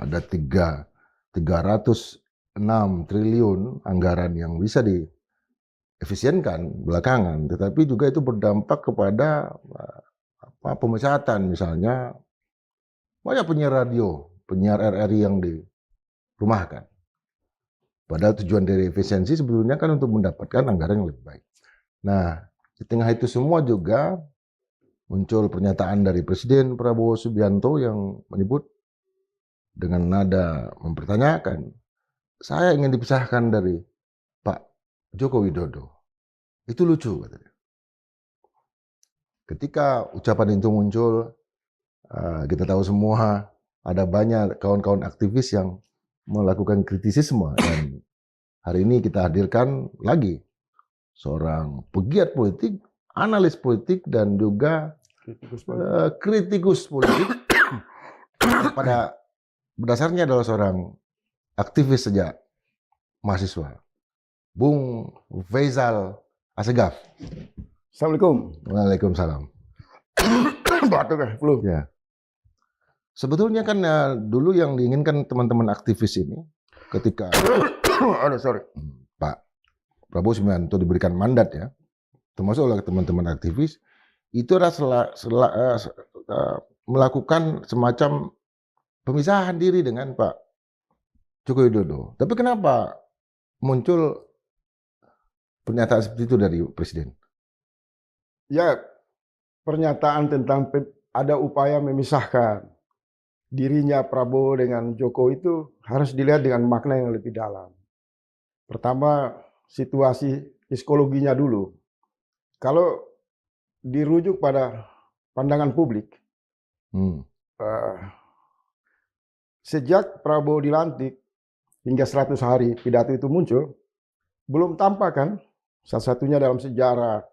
ada 306 triliun anggaran yang bisa diefisienkan belakangan, tetapi juga itu berdampak kepada pemecatan, misalnya banyak penyiar radio, penyiar RRI yang dirumahkan. Padahal tujuan dari efisiensi sebetulnya kan untuk mendapatkan anggaran yang lebih baik. Nah, di tengah itu semua juga muncul pernyataan dari Presiden Prabowo Subianto yang menyebut dengan nada mempertanyakan, saya ingin dipisahkan dari Pak Joko Widodo. Itu lucu katanya. Ketika ucapan itu muncul, kita tahu semua ada banyak kawan-kawan aktivis yang melakukan kritisisme, dan hari ini kita hadirkan lagi seorang pegiat politik, analis politik, dan juga kritikus politik pada berdasarnya adalah seorang aktivis sejak mahasiswa, Bung Faisal Assegaf. Assalamualaikum. Waalaikumsalam. Batuk ya, flu. Ya. Sebetulnya kan dulu yang diinginkan teman-teman aktivis ini ketika Pak Prabowo Subianto diberikan mandat ya, termasuk oleh teman-teman aktivis, itu adalah melakukan semacam pemisahan diri dengan Pak Joko Widodo. Tapi kenapa muncul pernyataan seperti itu dari Presiden? Ya, pernyataan tentang ada upaya memisahkan dirinya Prabowo dengan Jokowi itu harus dilihat dengan makna yang lebih dalam. Pertama, situasi psikologinya dulu. Kalau dirujuk pada pandangan publik, sejak Prabowo dilantik hingga 100 hari pidato itu muncul, belum tampak kan salah satunya dalam sejarah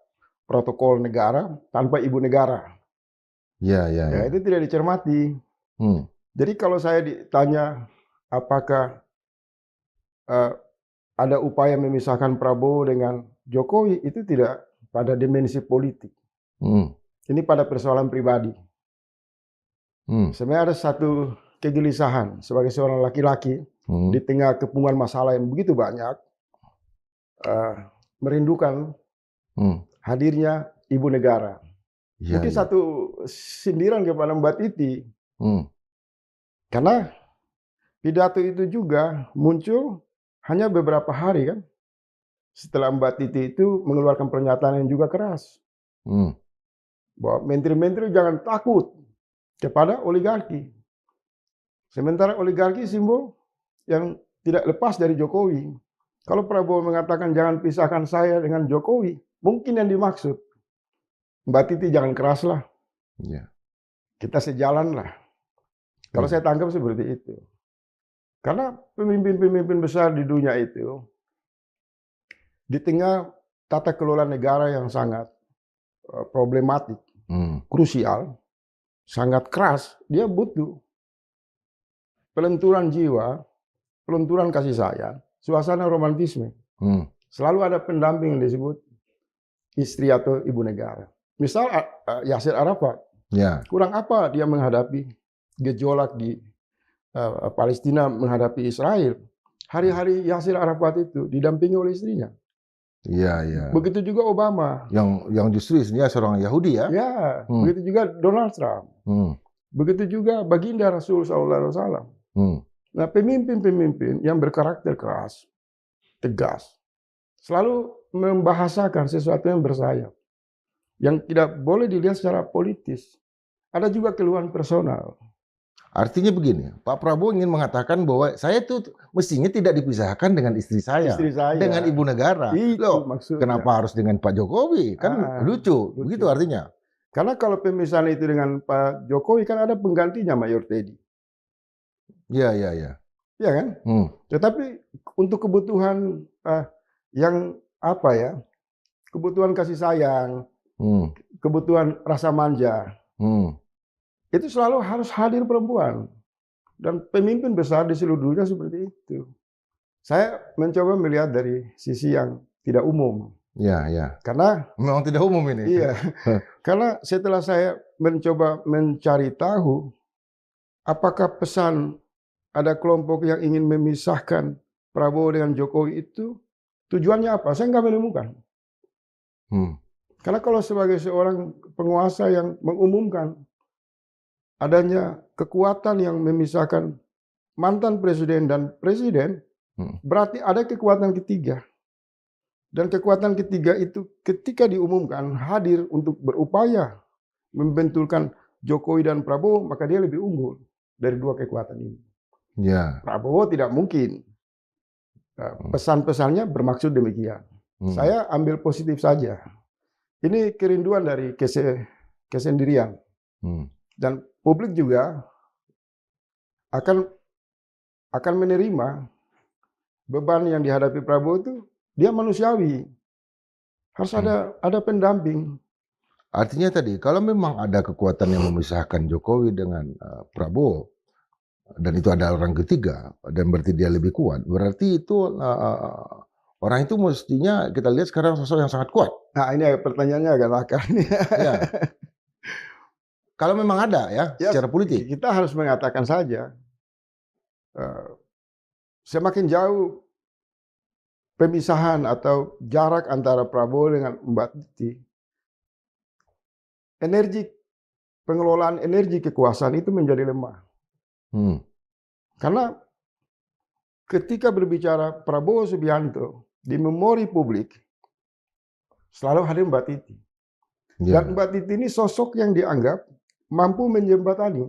protokol negara tanpa ibu negara. Ya, itu tidak dicermati. Jadi kalau saya ditanya apakah ada upaya memisahkan Prabowo dengan Jokowi, itu tidak pada dimensi politik. Ini pada persoalan pribadi. Sebenarnya ada satu kegelisahan sebagai seorang laki-laki di tengah kepungan masalah yang begitu banyak, merindukan hadirnya ibu negara. Mungkin satu sindiran kepada Mbak Titi. Karena pidato itu juga muncul hanya beberapa hari kan setelah Mbak Titi itu mengeluarkan pernyataan yang juga keras. Bahwa menteri-menteri jangan takut kepada oligarki. Sementara oligarki simbol yang tidak lepas dari Jokowi. Kalau Prabowo mengatakan jangan pisahkan saya dengan Jokowi, mungkin yang dimaksud Mbak Titi jangan keras lah. Kita sejalan lah. Kalau saya tangkap seperti itu. Karena pemimpin-pemimpin besar di dunia itu, di tengah tata kelola negara yang sangat problematik, krusial, sangat keras, dia butuh pelenturan jiwa, pelenturan kasih sayang, suasana romantisme. Selalu ada pendamping yang disebut istri atau ibu negara. Misal Yasir Arafat, kurang apa dia menghadapi gejolak di Palestina, menghadapi Israel. Hari-hari Yasir Arafat itu didampingi oleh istrinya. Begitu juga Obama. Yang justru istrinya seorang Yahudi ya. Begitu juga Donald Trump. Begitu juga baginda Rasul SAW. Nah, pemimpin-pemimpin yang berkarakter keras, tegas, selalu membahasakan sesuatu yang bersayap, yang tidak boleh dilihat secara politis. Ada juga keluhan personal. Artinya begini, Pak Prabowo ingin mengatakan bahwa saya itu mestinya tidak dipisahkan dengan istri saya. Dengan ibu negara. Loh, kenapa harus dengan Pak Jokowi? Kan lucu, begitu artinya. Karena kalau pemisahan itu dengan Pak Jokowi kan ada penggantinya, Mayor Teddy. Iya kan? Tetapi untuk kebutuhan yang apa ya? Kebutuhan kasih sayang, kebutuhan rasa manja. Itu selalu harus hadir perempuan. Dan pemimpin besar di seluruh dunia seperti itu. Saya mencoba melihat dari sisi yang tidak umum. Karena memang tidak umum ini. Karena setelah saya mencoba mencari tahu apakah pesan ada kelompok yang ingin memisahkan Prabowo dengan Jokowi itu tujuannya apa? Saya nggak menemukan. Karena kalau sebagai seorang penguasa yang mengumumkan adanya kekuatan yang memisahkan mantan presiden dan presiden, berarti ada kekuatan ketiga. Dan kekuatan ketiga itu ketika diumumkan hadir untuk berupaya membenturkan Jokowi dan Prabowo, maka dia lebih unggul dari dua kekuatan ini. Ya. Prabowo tidak mungkin. Pesan-pesannya bermaksud demikian. Saya ambil positif saja. Ini kerinduan dari kesendirian. Dan publik juga akan menerima beban yang dihadapi Prabowo itu, dia manusiawi. Harus ada pendamping. Artinya tadi, kalau memang ada kekuatan yang memisahkan Jokowi dengan Prabowo, dan itu ada orang ketiga, dan berarti dia lebih kuat, berarti itu orang itu mestinya kita lihat sekarang sosok yang sangat kuat. Nah, ini pertanyaannya agak nakal. Ya. Kalau memang ada ya, secara politik. Kita harus mengatakan saja, semakin jauh pemisahan atau jarak antara Prabowo dengan Mbak Titi, pengelolaan energi kekuasaan itu menjadi lemah. Karena ketika berbicara Prabowo Subianto, di memori publik selalu hadir Mbak Titi. Dan Mbak Titi ini sosok yang dianggap mampu menjembatani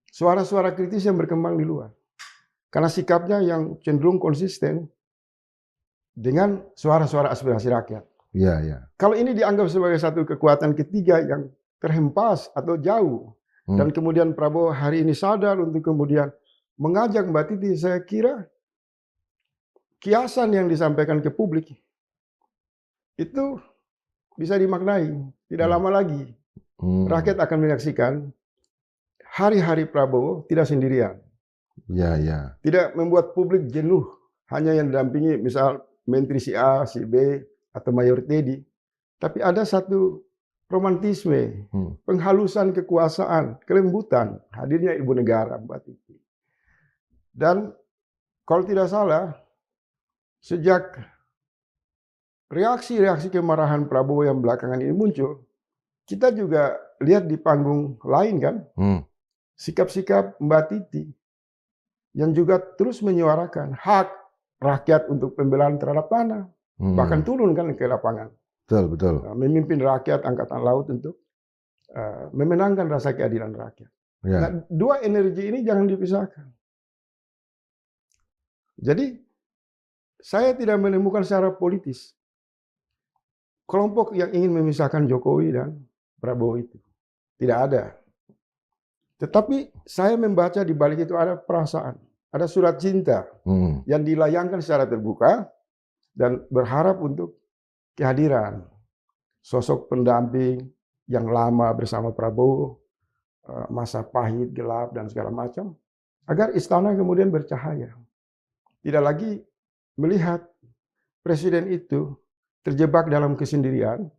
suara-suara kritis yang berkembang di luar. Karena sikapnya yang cenderung konsisten dengan suara-suara aspirasi rakyat. Kalau ini dianggap sebagai satu kekuatan ketiga yang terhempas atau jauh, dan kemudian Prabowo hari ini sadar untuk kemudian mengajak Mbak Titi, saya kira kiasan yang disampaikan ke publik itu bisa dimaknai. Tidak lama lagi rakyat akan menyaksikan hari-hari Prabowo tidak sendirian. Tidak membuat publik jenuh hanya yang didampingi misal Menteri si A, si B, atau Mayor Teddy. Tapi ada satu romantisme, penghalusan kekuasaan, kelembutan, hadirnya ibu negara Mbak Titi. Dan kalau tidak salah, sejak reaksi-reaksi kemarahan Prabowo yang belakangan ini muncul, kita juga lihat di panggung lain kan, sikap-sikap Mbak Titi yang juga terus menyuarakan hak rakyat untuk pembelaan terhadap tanah, bahkan turun kan ke lapangan. Betul. Memimpin rakyat angkatan laut untuk memenangkan rasa keadilan rakyat. Nah, dua energi ini jangan dipisahkan. Jadi saya tidak menemukan secara politis kelompok yang ingin memisahkan Jokowi dan Prabowo itu. Tidak ada. Tetapi saya membaca di balik itu ada perasaan, ada surat cinta yang dilayangkan secara terbuka dan berharap untuk kehadiran sosok pendamping yang lama bersama Prabowo, masa pahit, gelap, dan segala macam, agar istana kemudian bercahaya. Tidak lagi melihat presiden itu terjebak dalam kesendirian,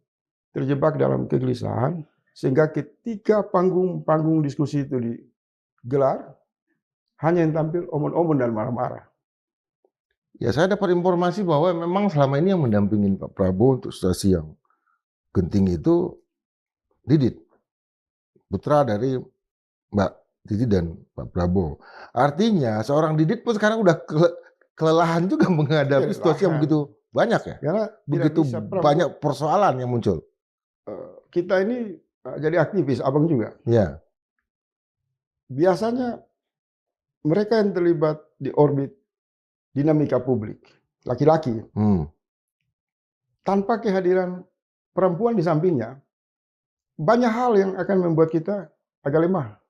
terjebak dalam kegelisahan, sehingga ketika panggung diskusi itu digelar, hanya yang tampil omon-omon dan marah-marah. Ya, saya dapat informasi bahwa memang selama ini yang mendampingin Pak Prabowo untuk situasi yang genting itu Didit, putra dari Mbak Titi dan Pak Prabowo. Artinya seorang Didit pun sekarang udah kelelahan juga menghadapi situasi yang begitu banyak ya. Karena begitu banyak persoalan yang muncul. Kita ini jadi aktivis, abang juga. Ya. Biasanya mereka yang terlibat di orbit dinamika publik, laki-laki, tanpa kehadiran perempuan di sampingnya, banyak hal yang akan membuat kita agak lemah.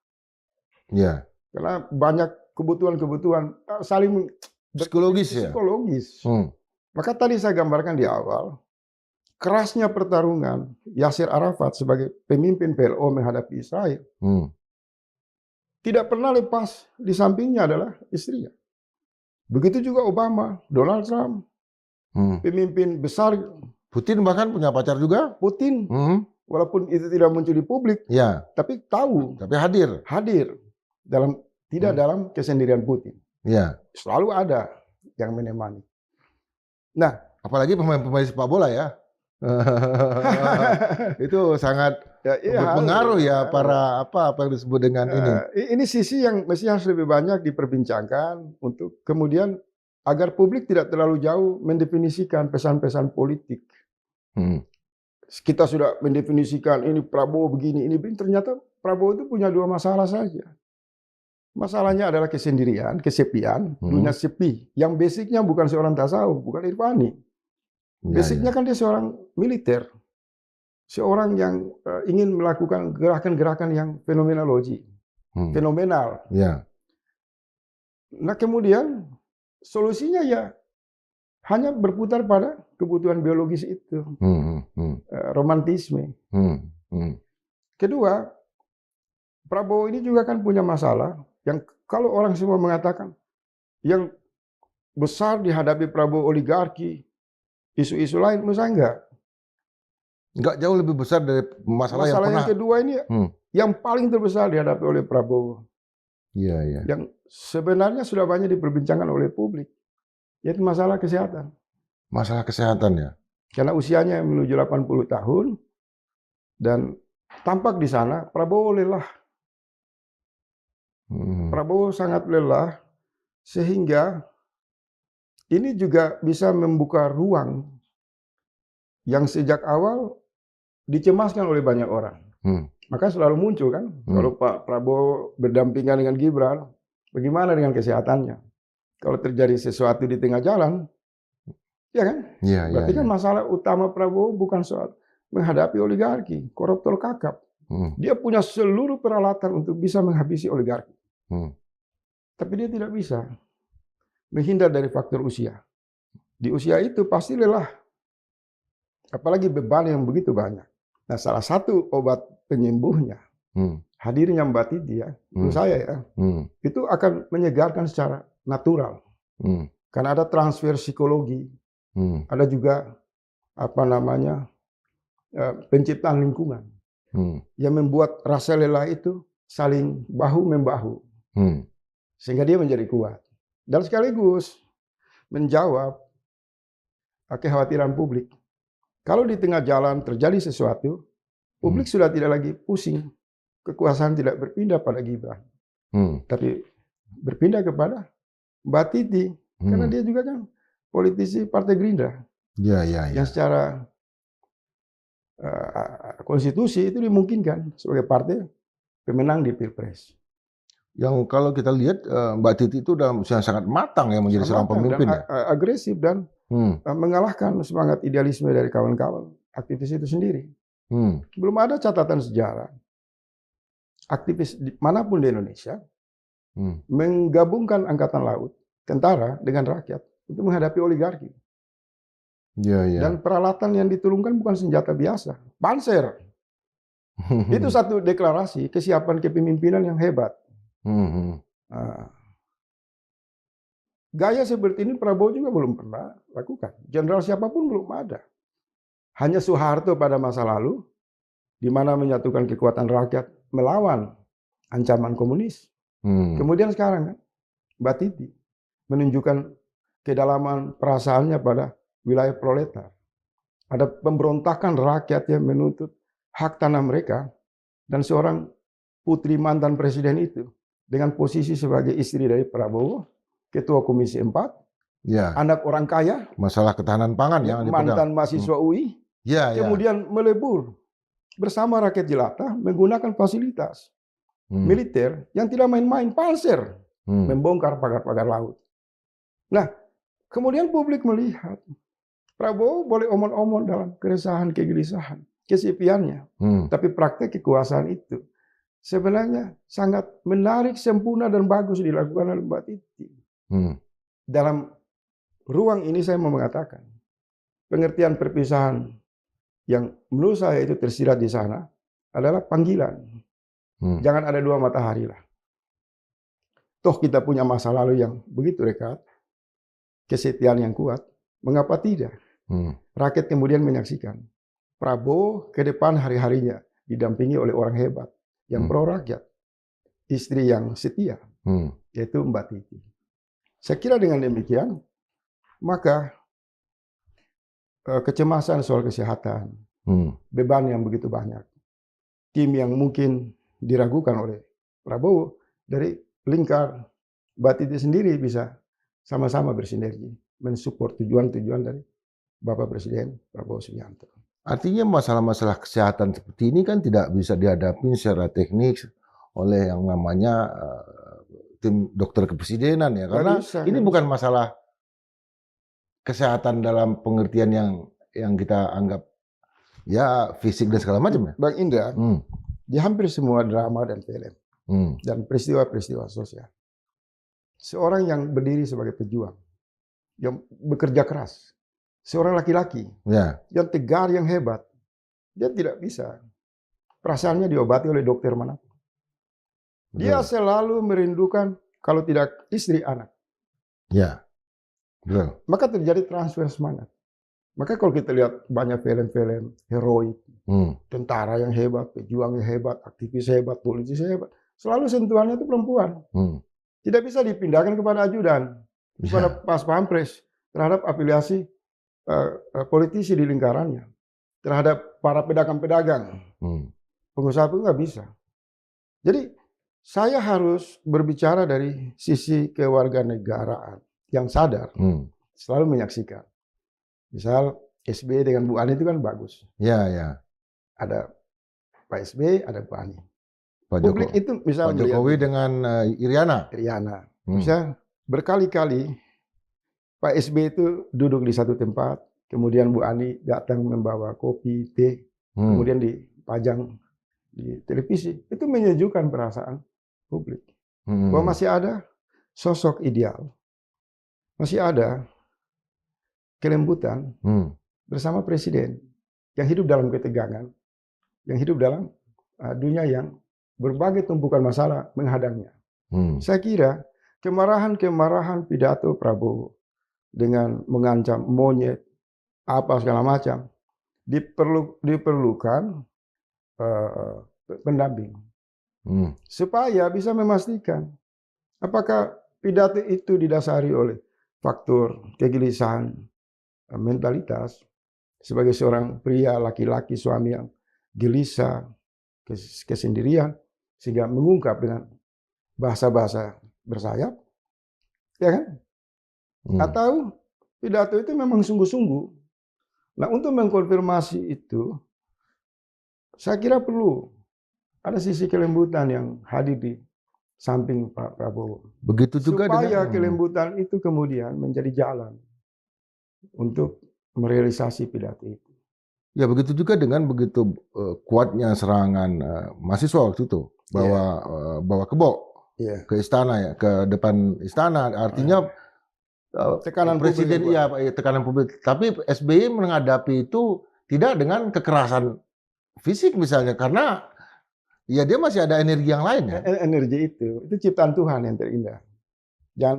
Ya. Karena banyak kebutuhan saling psikologis ya. Maka tadi saya gambarkan di awal, kerasnya pertarungan Yasir Arafat sebagai pemimpin PLO menghadapi Israel. Tidak pernah lepas di sampingnya adalah istrinya. Begitu juga Obama, Donald Trump, pemimpin besar. Putin bahkan punya pacar juga. Putin, walaupun itu tidak muncul di publik, ya, tapi tahu. Tapi hadir dalam tidak dalam kesendirian Putin. Ya. Selalu ada yang menemani. Nah, apalagi pemain-pemain sepak bola ya. Itu sangat berpengaruh ya para apa yang disebut dengan ini. Ini sisi yang mesti harus lebih banyak diperbincangkan untuk kemudian agar publik tidak terlalu jauh mendefinisikan pesan-pesan politik. Kita sudah mendefinisikan ini Prabowo begini, ini begini. Ternyata Prabowo itu punya dua masalah saja. Masalahnya adalah kesendirian, kesepian, dunia sepi. Yang basicnya bukan seorang tasawuf, bukan irfani. Basicnya kan dia seorang militer. Seorang yang ingin melakukan gerakan-gerakan yang fenomenologi. Fenomenal. Nah kemudian solusinya ya hanya berputar pada kebutuhan biologis itu. Romantisme. Kedua, Prabowo ini juga kan punya masalah yang kalau orang semua mengatakan yang besar dihadapi Prabowo oligarki, isu-isu lain, menurut saya enggak. Enggak jauh lebih besar dari masalah yang kedua ini yang paling terbesar dihadapi oleh Prabowo. Yang sebenarnya sudah banyak diperbincangkan oleh publik, yaitu masalah kesehatan. Masalah kesehatan ya. Karena usianya menuju 80 tahun dan tampak di sana Prabowo lelah. Prabowo sangat lelah sehingga ini juga bisa membuka ruang yang sejak awal dicemaskan oleh banyak orang. Maka selalu muncul kan, kalau Pak Prabowo berdampingan dengan Gibran, bagaimana dengan kesehatannya? Kalau terjadi sesuatu di tengah jalan, ya kan? Berarti kan masalah utama Prabowo bukan soal menghadapi oligarki, koruptor kakap. Dia punya seluruh peralatan untuk bisa menghabisi oligarki. Tapi dia tidak bisa menghindar dari faktor usia. Di usia itu pasti lelah. Apalagi beban yang begitu banyak. Nah, salah satu obat penyembuhnya, hadirnya Mbak Titi ya, menurut saya ya, itu akan menyegarkan secara natural. Karena ada transfer psikologi, ada juga penciptaan lingkungan yang membuat rasa lelah itu saling bahu-membahu. Sehingga dia menjadi kuat. Dan sekaligus menjawab kekhawatiran publik. Kalau di tengah jalan terjadi sesuatu, publik sudah tidak lagi pusing. Kekuasaan tidak berpindah pada Gibran. Tapi berpindah kepada Mbak Titi. Karena dia juga kan politisi Partai Gerindra. Yang secara konstitusi itu dimungkinkan sebagai partai pemenang di Pilpres. Yang kalau kita lihat Mbak Titi itu udah sangat matang ya menjadi seorang pemimpin dan agresif dan mengalahkan semangat idealisme dari kawan-kawan aktivis itu sendiri. Belum ada catatan sejarah aktivis manapun di Indonesia menggabungkan angkatan laut, tentara dengan rakyat untuk menghadapi oligarki. Dan peralatan yang diturunkan bukan senjata biasa, panser. Itu satu deklarasi kesiapan kepemimpinan yang hebat. Gaya seperti ini Prabowo juga belum pernah lakukan. Jenderal siapapun belum ada. Hanya Soeharto pada masa lalu, di mana menyatukan kekuatan rakyat melawan ancaman komunis. Kemudian sekarang kan, Mbak Titi menunjukkan kedalaman perasaannya pada wilayah proletar. Ada pemberontakan rakyat yang menuntut hak tanah mereka, dan seorang putri mantan presiden itu dengan posisi sebagai istri dari Prabowo, ketua Komisi 4, anak orang kaya, masalah ketahanan pangan ya, mantan mahasiswa UI, kemudian melebur bersama rakyat jelata menggunakan fasilitas militer yang tidak main-main, panser, membongkar pagar-pagar laut. Nah, kemudian publik melihat Prabowo boleh omong-omong dalam keresahan, kegelisahan, kesepiannya, tapi praktek kekuasaan itu sebenarnya sangat menarik, sempurna, dan bagus dilakukan oleh Mbak Titi. Dalam ruang ini saya mau mengatakan, pengertian perpisahan yang menurut saya itu tersirat di sana adalah panggilan. Jangan ada dua matahari lah. Toh kita punya masa lalu yang begitu dekat, kesetiaan yang kuat, mengapa tidak? Rakyat kemudian menyaksikan Prabowo ke depan hari-harinya didampingi oleh orang hebat yang pro rakyat. istri yang setia, yaitu Mbak Titi. Saya kira dengan demikian, maka kecemasan soal kesehatan, beban yang begitu banyak, tim yang mungkin diragukan oleh Prabowo, dari lingkar Mbak Titi sendiri bisa sama-sama bersinergi, mensupport tujuan-tujuan dari Bapak Presiden Prabowo Subianto. Artinya masalah-masalah kesehatan seperti ini kan tidak bisa dihadapi secara teknis oleh yang namanya tim dokter kepresidenan ya, karena ini bukan masalah kesehatan dalam pengertian yang kita anggap ya fisik dan segala macam ya. Bang Indra, di hampir semua drama dan film dan peristiwa-peristiwa sosial, seorang yang berdiri sebagai pejuang, yang bekerja keras, seorang laki-laki yang tegar, yang hebat, dia tidak bisa perasaannya diobati oleh dokter manapun. Dia selalu merindukan, kalau tidak istri, anak. Ya, betul. Maka terjadi transfer semangat. Maka kalau kita lihat banyak film-film heroik, tentara yang hebat, pejuang yang hebat, aktivis hebat, politisi hebat, selalu sentuhannya itu perempuan. Tidak bisa dipindahkan kepada ajudan, kepada pas pampres, terhadap afiliasi politisi di lingkarannya, terhadap para pedagang-pedagang, pengusaha pun nggak bisa. Jadi saya harus berbicara dari sisi kewarganegaraan yang sadar, selalu menyaksikan. Misal SBY dengan Bu Ani itu kan bagus. Ya, ya. Ada Pak SBY, ada Bu Ani. Publik itu misal Pak Jokowi dengan Iriana. Misal berkali-kali Pak SBY itu duduk di satu tempat, kemudian Bu Ani datang membawa kopi, teh, kemudian dipajang di televisi. Itu menyejukkan perasaan publik. Bahwa masih ada sosok ideal. Masih ada kelembutan bersama presiden yang hidup dalam ketegangan, yang hidup dalam dunia yang berbagai tumpukan masalah menghadangnya. Saya kira kemarahan-kemarahan pidato Prabowo dengan mengancam monyet, apa segala macam, diperlukan pendamping. Supaya bisa memastikan apakah pidato itu didasari oleh faktor kegelisahan mentalitas sebagai seorang pria laki-laki, suami yang gelisah, kesendirian, sehingga mengungkap dengan bahasa-bahasa bersayap, ya kan? Atau pidato itu memang sungguh-sungguh. Nah, untuk mengkonfirmasi itu, saya kira perlu ada sisi kelembutan yang hadir di samping Pak Prabowo. Begitu juga supaya kelembutan itu kemudian menjadi jalan untuk merealisasi pidato itu. Ya, begitu juga dengan begitu kuatnya serangan mahasiswa waktu itu bawa kebo ke istana, ya, ke depan istana. Artinya tekanan presiden, publik, tekanan publik. Tapi SBY menghadapi itu tidak dengan kekerasan fisik misalnya, karena ya dia masih ada energi yang lain ya. Energi itu ciptaan Tuhan yang terindah.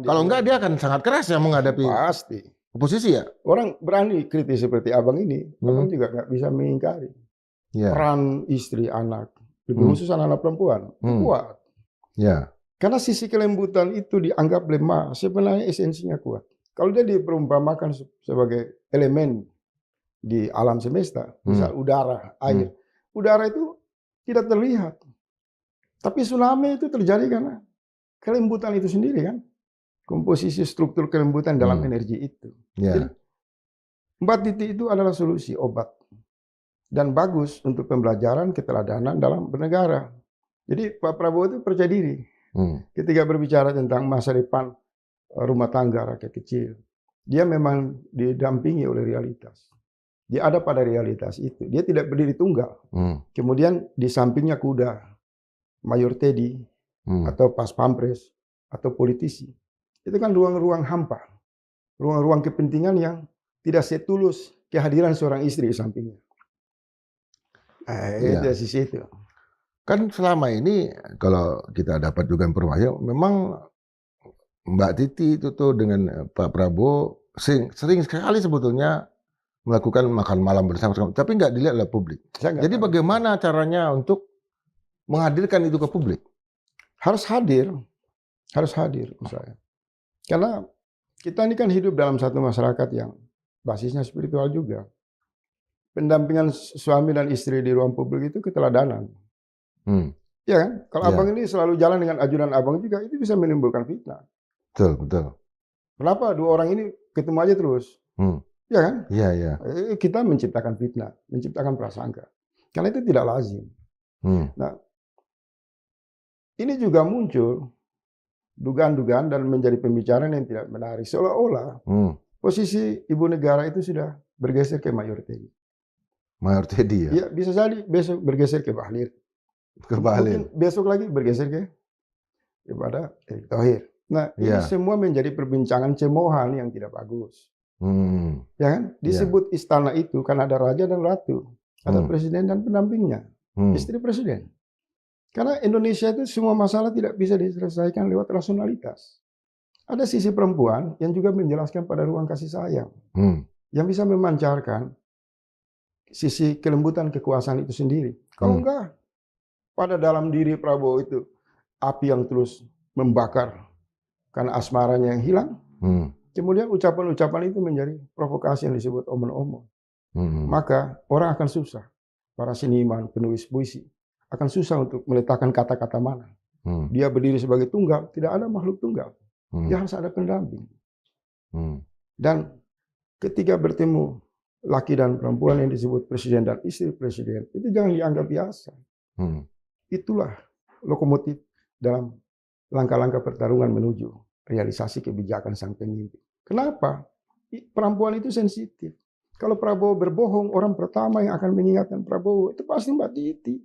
Kalau enggak dia akan sangat keras ya menghadapi pasti oposisi ya. Orang berani kritis seperti abang ini, abang juga nggak bisa mengingkari peran istri, anak, lebih khusus anak-anak perempuan kuat. Karena sisi kelembutan itu dianggap lemah, sebenarnya esensinya kuat. Kalau dia diperumpamakan sebagai elemen di alam semesta, misal udara, air, udara itu tidak terlihat. Tapi tsunami itu terjadi karena kelembutan itu sendiri kan. Komposisi struktur kelembutan dalam energi itu. Jadi, Mbak Titi itu adalah solusi obat. Dan bagus untuk pembelajaran keteladanan dalam bernegara. Jadi Pak Prabowo itu percaya diri. Ketika berbicara tentang masa depan rumah tangga rakyat kecil. Dia memang didampingi oleh realitas. Dia ada pada realitas itu. Dia tidak berdiri tunggal. Kemudian di sampingnya kuda, Mayor Teddy, atau pas pampres, atau politisi. Itu kan ruang-ruang hampa. Ruang-ruang kepentingan yang tidak setulus kehadiran seorang istri di sampingnya. Itu sisi itu. Kan selama ini kalau kita dapat juga informasi, memang Mbak Titi itu tuh dengan Pak Prabowo sering sekali sebetulnya melakukan makan malam bersama, tapi nggak dilihat oleh publik. Jadi bagaimana caranya untuk menghadirkan itu ke publik? harus hadir menurut saya. Karena kita ini kan hidup dalam satu masyarakat yang basisnya spiritual juga. Pendampingan suami dan istri di ruang publik itu keteladanan. Iya kan? Kalau abang ini selalu jalan dengan ajudan abang juga, itu bisa menimbulkan fitnah. Betul. Kenapa dua orang ini ketemu aja terus? Iya kan? Iya. Kita menciptakan fitnah, menciptakan prasangka. Karena itu tidak lazim. Nah, ini juga muncul dugaan-dugaan dan menjadi pembicaraan yang tidak menarik. Seolah-olah posisi ibu negara itu sudah bergeser ke Mayor Teddy. Mayor Teddy ya? Iya, bisa jadi besok bergeser ke Bahlil. Mungkin besok lagi bergeser kepada Erick Thohir. Nah, ini semua menjadi perbincangan cemohan yang tidak bagus. Ya kan? Disebut istana itu kan ada raja dan ratu, ada presiden dan pendampingnya, istri presiden. Karena Indonesia itu semua masalah tidak bisa diselesaikan lewat rasionalitas. Ada sisi perempuan yang juga menjelaskan pada ruang kasih sayang, yang bisa memancarkan sisi kelembutan kekuasaan itu sendiri. Kalau enggak, pada dalam diri Prabowo itu api yang terus membakar karena asmaranya yang hilang. Kemudian ucapan-ucapan itu menjadi provokasi yang disebut omong-omong. Maka orang akan susah. Para seniman, penulis puisi akan susah untuk meletakkan kata-kata mana. Dia berdiri sebagai tunggal, tidak ada makhluk tunggal. Dia harus ada pendamping. Dan ketika bertemu laki dan perempuan yang disebut presiden dan istri presiden, itu jangan dianggap biasa. Itulah lokomotif dalam langkah-langkah pertarungan menuju realisasi kebijakan sang pemimpin. Kenapa? Perempuan itu sensitif. Kalau Prabowo berbohong, orang pertama yang akan mengingatkan Prabowo itu pasti Mbak Titi.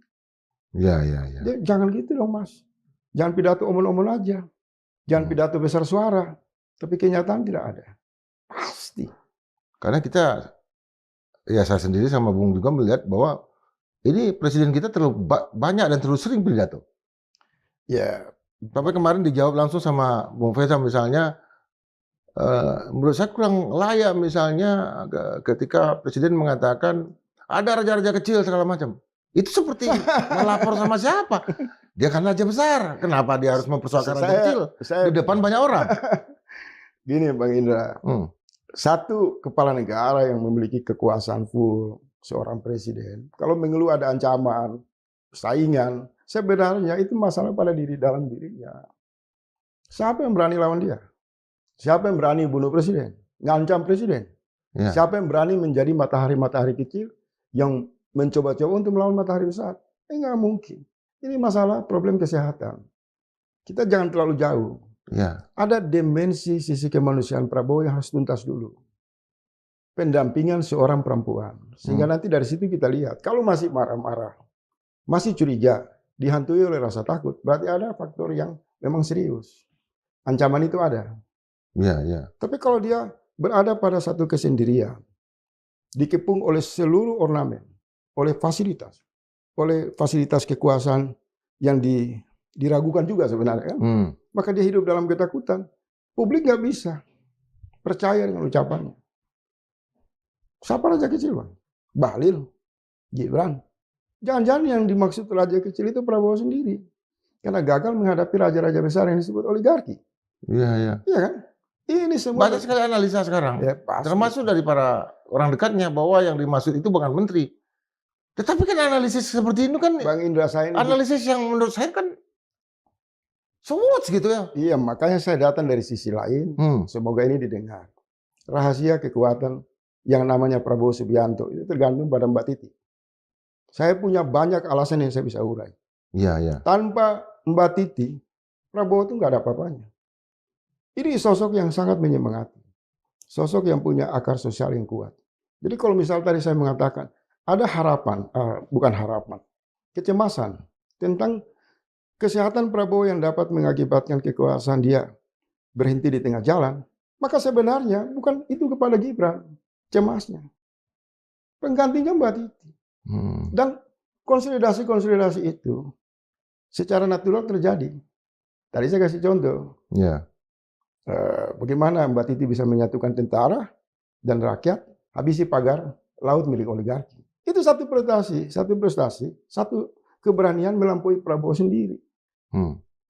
Ya. Jangan gitu dong, Mas. Jangan pidato omong-omong aja. Jangan pidato besar suara. Tapi kenyataan tidak ada. Pasti. Karena kita, ya saya sendiri sama Bung juga melihat bahwa ini presiden kita terlalu banyak dan terlalu sering pidato. Ya. Sampai kemarin dijawab langsung sama Bung Faisal misalnya, menurut saya kurang layak misalnya ketika presiden mengatakan ada raja-raja kecil segala macam. Itu seperti melapor sama siapa? Dia kan raja besar. Kenapa dia harus mempersoalkan raja kecil? Di depan banyak orang. Gini Bang Indra. Satu kepala negara yang memiliki kekuasaan full, seorang presiden, kalau mengeluh ada ancaman, saingan, sebenarnya itu masalah pada dalam dirinya. Siapa yang berani lawan dia? Siapa yang berani bunuh presiden? Ngancam presiden? Ya. Siapa yang berani menjadi matahari-matahari kecil yang mencoba-coba untuk melawan matahari besar? Nggak mungkin. Ini masalah problem kesehatan. Kita jangan terlalu jauh. Ya. Ada dimensi sisi kemanusiaan Prabowo yang harus tuntas dulu. Pendampingan seorang perempuan. Sehingga nanti dari situ kita lihat. Kalau masih marah-marah, masih curiga, dihantui oleh rasa takut, berarti ada faktor yang memang serius. Ancaman itu ada. Ya. Tapi kalau dia berada pada satu kesendirian, dikepung oleh seluruh ornamen, oleh fasilitas kekuasaan yang diragukan juga sebenarnya, kan? Maka dia hidup dalam ketakutan. Publik nggak bisa percaya dengan ucapannya. Siapa raja kecil, Bang? Bahlil, Gibran. Jangan-jangan yang dimaksud raja kecil itu Prabowo sendiri. Karena gagal menghadapi raja-raja besar yang disebut oligarki. Iya. Iya kan? Ini semua banyak sekali analisa sekarang. Ya, pasti. Termasuk dari para orang dekatnya bahwa yang dimaksud itu bukan menteri. Tetapi kan analisis seperti itu kan Bang Indra, saya ini analisis yang menurut saya kan semut gitu ya. Iya, makanya saya datang dari sisi lain. Semoga ini didengar. Rahasia kekuatan yang namanya Prabowo Subianto itu tergantung pada Mbak Titi. Saya punya banyak alasan yang saya bisa urai. Iya. Tanpa Mbak Titi, Prabowo itu nggak ada apa-apanya. Ini sosok yang sangat menyemangati. Sosok yang punya akar sosial yang kuat. Jadi kalau misal tadi saya mengatakan, ada harapan, bukan harapan, kecemasan tentang kesehatan Prabowo yang dapat mengakibatkan kekuasaan dia berhenti di tengah jalan, maka sebenarnya bukan itu kepada Gibran, cemasnya. Penggantinya Mbak Titi. Dan konsolidasi itu secara natural terjadi. Tadi saya kasih contoh. Ya. Bagaimana Mbak Titi bisa menyatukan tentara dan rakyat habisi pagar laut milik oligarki. Itu satu prestasi, satu keberanian melampaui Prabowo sendiri.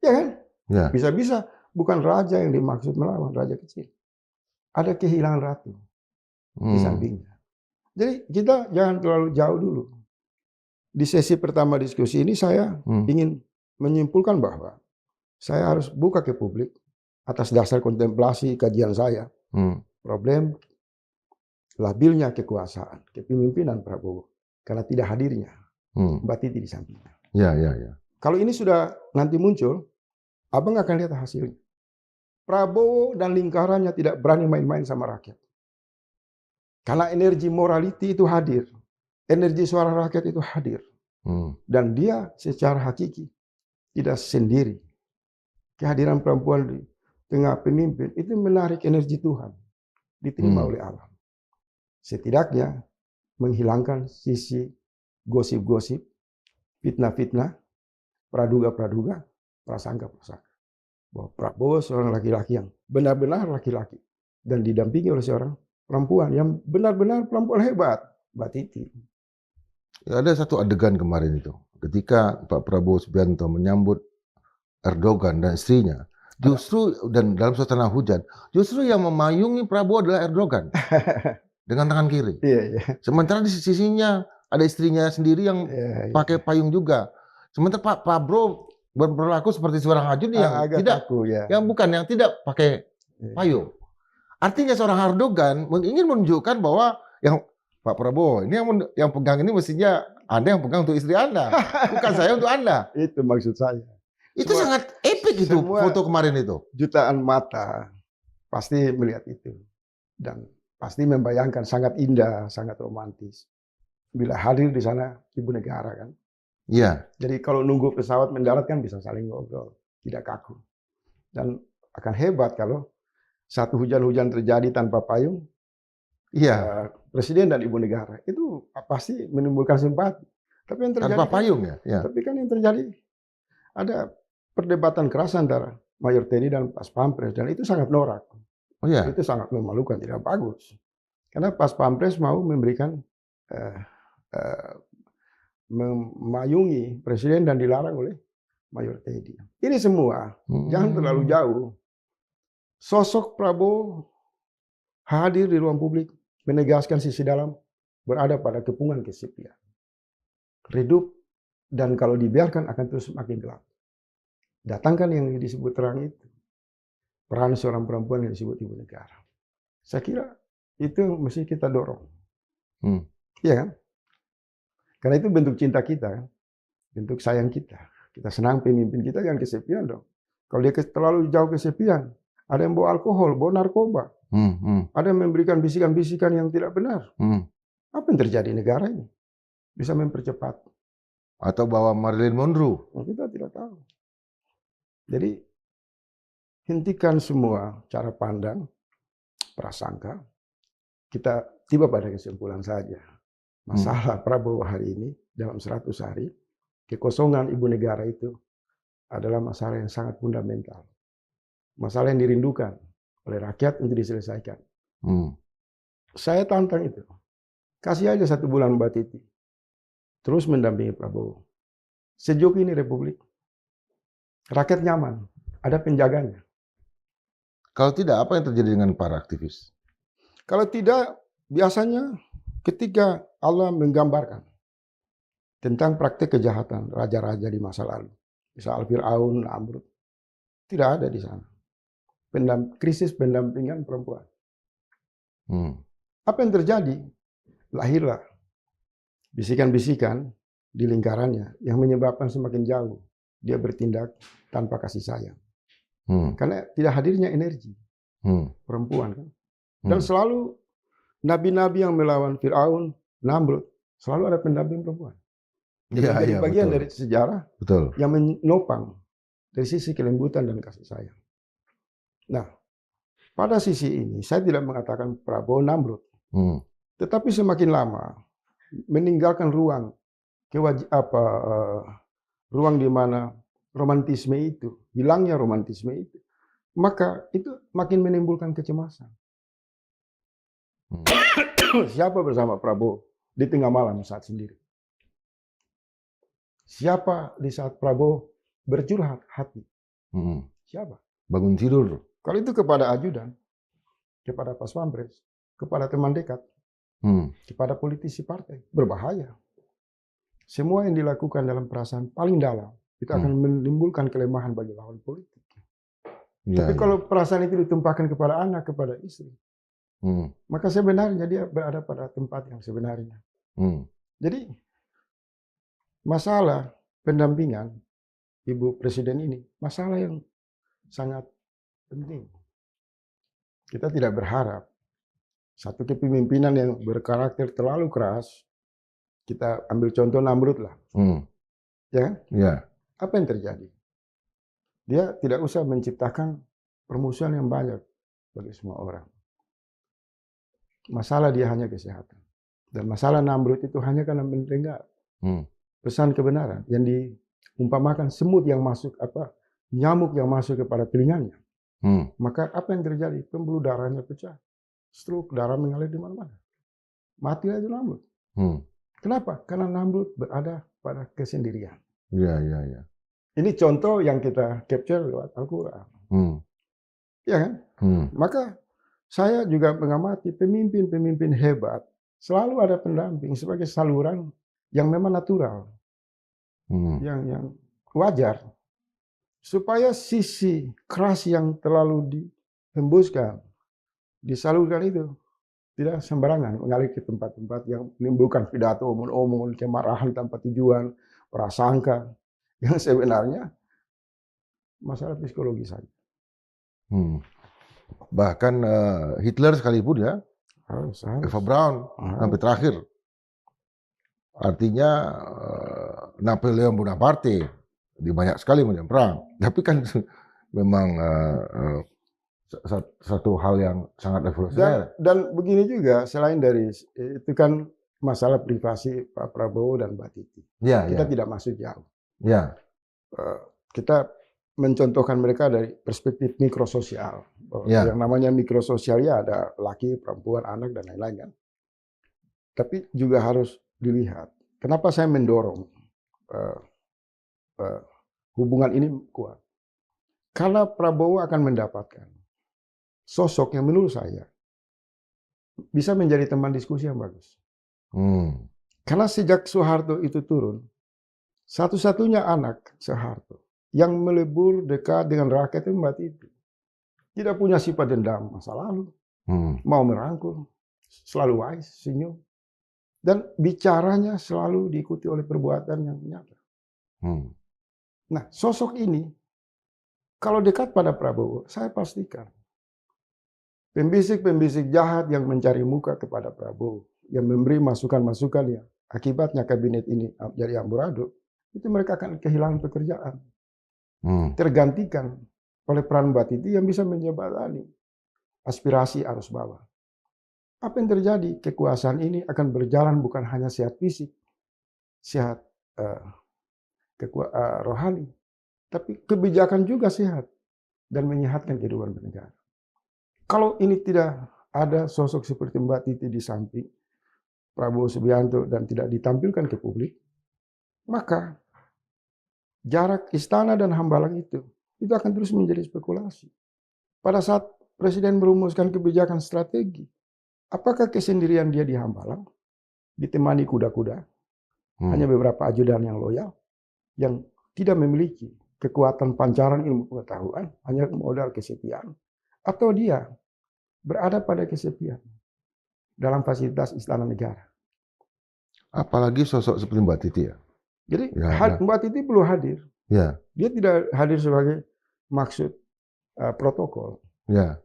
Ya kan? Ya. Bisa-bisa bukan raja yang dimaksud melawan, raja kecil. Ada kehilangan ratu di sampingnya. Jadi kita jangan terlalu jauh dulu. Di sesi pertama diskusi ini saya ingin menyimpulkan bahwa saya harus buka ke publik atas dasar kontemplasi kajian saya. Problem labilnya kekuasaan, kepemimpinan Prabowo karena tidak hadirnya Mbak Titi di sampingnya. Ya. Kalau ini sudah nanti muncul, abang akan lihat hasilnya. Prabowo dan lingkarannya tidak berani main-main sama rakyat. Karena energi morality itu hadir. Energi suara rakyat itu hadir. Dan dia secara hakiki tidak sendiri. Kehadiran perempuan di tengah pemimpin itu menarik energi Tuhan. Diterima oleh alam. Setidaknya menghilangkan sisi gosip-gosip, fitnah-fitnah, praduga-praduga, prasangka-prasangka. Bahwa Prabowo seorang laki-laki yang benar-benar laki-laki. Dan didampingi oleh seorang perempuan yang benar-benar perempuan hebat. Mbak Titi. Ya, ada satu adegan kemarin itu. Ketika Pak Prabowo Subianto menyambut Erdogan dan istrinya. Justru, dan dalam suasana hujan, justru yang memayungi Prabowo adalah Erdogan. Dengan tangan kiri. Iya. Sementara di sisinya ada istrinya sendiri yang pakai payung juga. Sementara Pak Prabowo berlaku seperti seorang hajun yang tidak, yang tidak pakai payung. Artinya seorang Erdogan ingin menunjukkan bahwa yang Pak Prabowo ini yang pegang ini mestinya Anda yang pegang untuk istri Anda, bukan saya untuk Anda. Itu maksud saya. Itu sangat epic itu foto kemarin itu. Jutaan mata pasti melihat itu dan pasti membayangkan sangat indah, sangat romantis. Bila hadir di sana ibu negara kan. Iya. Jadi kalau nunggu pesawat mendarat kan bisa saling ngobrol, tidak kaku. Dan akan hebat kalau satu hujan-hujan terjadi tanpa payung. Iya. Presiden dan ibu negara itu pasti menimbulkan simpati. Tapi yang terjadi tanpa payung ya. Tapi kan yang terjadi ada perdebatan keras antara Mayor Teddy dan Pas Pampres dan itu sangat norak. Oh ya. Itu sangat memalukan, tidak bagus. Karena Pas Pampres mau memberikan memayungi presiden dan dilarang oleh Mayor Teddy. Ini semua jangan terlalu jauh. Sosok Prabowo hadir di ruang publik menegaskan sisi dalam berada pada kepungan kesepian. Redup dan kalau dibiarkan akan terus semakin gelap. Datangkan yang disebut terang itu. Peran seorang perempuan yang disebut ibu negara. Saya kira itu mesti kita dorong. Iya kan? Karena itu bentuk cinta kita kan. Bentuk sayang kita. Kita senang pemimpin kita jangan kesepian dong. Kalau dia terlalu jauh kesepian, ada yang bawa alkohol, bawa narkoba. Ada yang memberikan bisikan-bisikan yang tidak benar. Apa yang terjadi di negara ini? Bisa mempercepat. Atau bawa Marilyn Monroe. Kita tidak tahu. Jadi hentikan semua cara pandang, prasangka. Kita tiba pada kesimpulan saja. Masalah Prabowo hari ini dalam 100 hari, kekosongan ibu negara itu adalah masalah yang sangat fundamental. Masalah yang dirindukan oleh rakyat untuk diselesaikan. Saya tantang itu. Kasih aja 1 bulan Mbak Titi. Terus mendampingi Prabowo. Sejauh ini Republik. Rakyat nyaman. Ada penjaganya. Kalau tidak, apa yang terjadi dengan para aktivis? Kalau tidak, biasanya ketika Allah menggambarkan tentang praktek kejahatan raja-raja di masa lalu. Misal Fir'aun, Namrud. Tidak ada di sana. Krisis pendampingan perempuan. Apa yang terjadi? Lahirlah bisikan-bisikan di lingkarannya yang menyebabkan semakin jauh dia bertindak tanpa kasih sayang. Karena tidak hadirnya energi perempuan kan. Dan selalu nabi-nabi yang melawan Fir'aun, Namrud, selalu ada pendamping perempuan. Jadi bagian dari sejarah yang menopang dari sisi kelembutan dan kasih sayang. Nah, pada sisi ini saya tidak mengatakan Prabowo Namrud. Tetapi semakin lama meninggalkan ruang ruang di mana romantisme itu, hilangnya romantisme itu, maka itu makin menimbulkan kecemasan. Siapa bersama Prabowo di tengah malam saat sendiri? Siapa di saat Prabowo bercurhat hati Siapa? Bangun tidur. Kalau itu kepada ajudan, kepada pas pampres, kepada teman dekat, kepada politisi partai, berbahaya. Semua yang dilakukan dalam perasaan paling dalam, itu akan menimbulkan kelemahan bagi lawan politik. Tapi kalau perasaan itu ditumpahkan kepada anak, kepada istri, maka sebenarnya dia berada pada tempat yang sebenarnya. Jadi masalah pendampingan Ibu Presiden ini, masalah yang sangat penting. Kita tidak berharap satu kepemimpinan yang berkarakter terlalu keras. Kita ambil contoh Namrud lah. Ya kan? Ya. Apa yang terjadi? Dia tidak usah menciptakan permusuhan yang banyak bagi semua orang. Masalah dia hanya kesehatan. Dan masalah Namrud itu hanya karena mendengar pesan kebenaran yang diumpamakan semut yang masuk, nyamuk yang masuk kepada telinganya. Maka apa yang terjadi? Pembuluh darahnya pecah. Stroke, darah mengalir di mana-mana. Mati aja Namrud. Kenapa? Karena Namrud berada pada kesendirian. Iya. Ini contoh yang kita capture lewat Al-Quran. Ya kan? Maka saya juga mengamati pemimpin-pemimpin hebat selalu ada pendamping sebagai saluran yang memang natural, yang wajar, supaya sisi keras yang terlalu dihembuskan, disalurkan itu tidak sembarangan mengalir ke tempat-tempat yang menimbulkan pidato, omong-omong, kemarahan tanpa tujuan, prasangka yang sebenarnya masalah psikologi saja. Bahkan Hitler sekalipun ya, Eva Braun sampai terakhir. Artinya Napoleon Bonaparte dia banyak sekali macam perang, tapi kan memang satu hal yang sangat revolusioner. Dan begini juga, selain dari itu kan masalah privasi Pak Prabowo dan Mbak Titi. Kita tidak masuk jauh. Kita mencontohkan mereka dari perspektif mikrososial. Yang namanya mikrososial ya ada laki, perempuan, anak, dan lain-lain kan. Tapi juga harus dilihat. Kenapa saya mendorong hubungan ini kuat? Karena Prabowo akan mendapatkan sosok yang menurut saya bisa menjadi teman diskusi yang bagus. Karena sejak Soeharto itu turun, satu-satunya anak Soeharto yang melebur dekat dengan rakyat itu Mbak Titi. Tidak punya sifat dendam masa lalu, mau merangkul, selalu wise, senyum. Dan bicaranya selalu diikuti oleh perbuatan yang nyata. Nah, sosok ini, kalau dekat pada Prabowo, saya pastikan pembisik-pembisik jahat yang mencari muka kepada Prabowo, yang memberi masukan-masukan yang akibatnya kabinet ini jadi amburadul, itu mereka akan kehilangan pekerjaan. Tergantikan oleh peran Mbak Titi yang bisa menjembatani aspirasi arus bawah. Apa yang terjadi? Kekuasaan ini akan berjalan bukan hanya sehat fisik, sehat rohani, tapi kebijakan juga sehat dan menyehatkan kehidupan bernegara. Kalau ini tidak ada sosok seperti Mbak Titi di samping Prabowo Subianto dan tidak ditampilkan ke publik, maka jarak istana dan Hambalang itu akan terus menjadi spekulasi. Pada saat Presiden merumuskan kebijakan strategi, apakah kesendirian dia di Hambalang, ditemani kuda-kuda, hanya beberapa ajudan yang loyal, yang tidak memiliki kekuatan pancaran ilmu pengetahuan, hanya modal kesetiaan, atau dia berada pada kesepian dalam fasilitas istana negara. Apalagi sosok seperti Mbak Titi ya. Jadi Mbak Titi perlu hadir. Dia tidak hadir sebagai maksud protokol,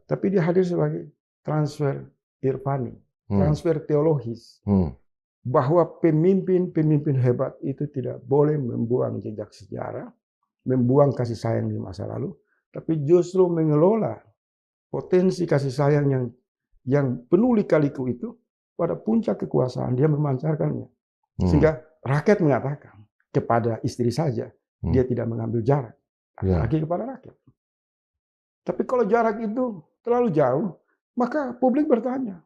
tapi dia hadir sebagai transfer irfani, transfer teologis, bahwa pemimpin-pemimpin hebat itu tidak boleh membuang jejak sejarah, membuang kasih sayang di masa lalu, tapi justru mengelola potensi kasih sayang yang penuh lika-liku itu pada puncak kekuasaan dia memancarkannya, sehingga rakyat mengatakan kepada istri saja dia tidak mengambil jarak, apalagi kepada rakyat. Tapi kalau jarak itu terlalu jauh, maka publik bertanya,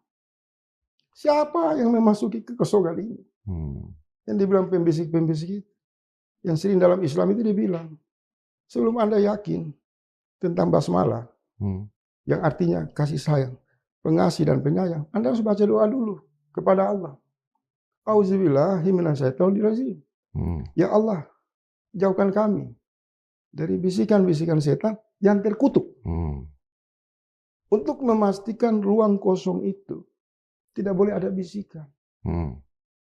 siapa yang memasuki kekosongan ini? Yang dibilang pembisik-pembisik itu. Yang sering dalam Islam itu dibilang, sebelum Anda yakin tentang basmalah, yang artinya kasih sayang, pengasih dan penyayang, Anda harus baca doa dulu kepada Allah. Auzubillahi minasyaitonirrajim. Ya Allah, jauhkan kami dari bisikan-bisikan setan yang terkutuk. Untuk memastikan ruang kosong itu tidak boleh ada bisikan.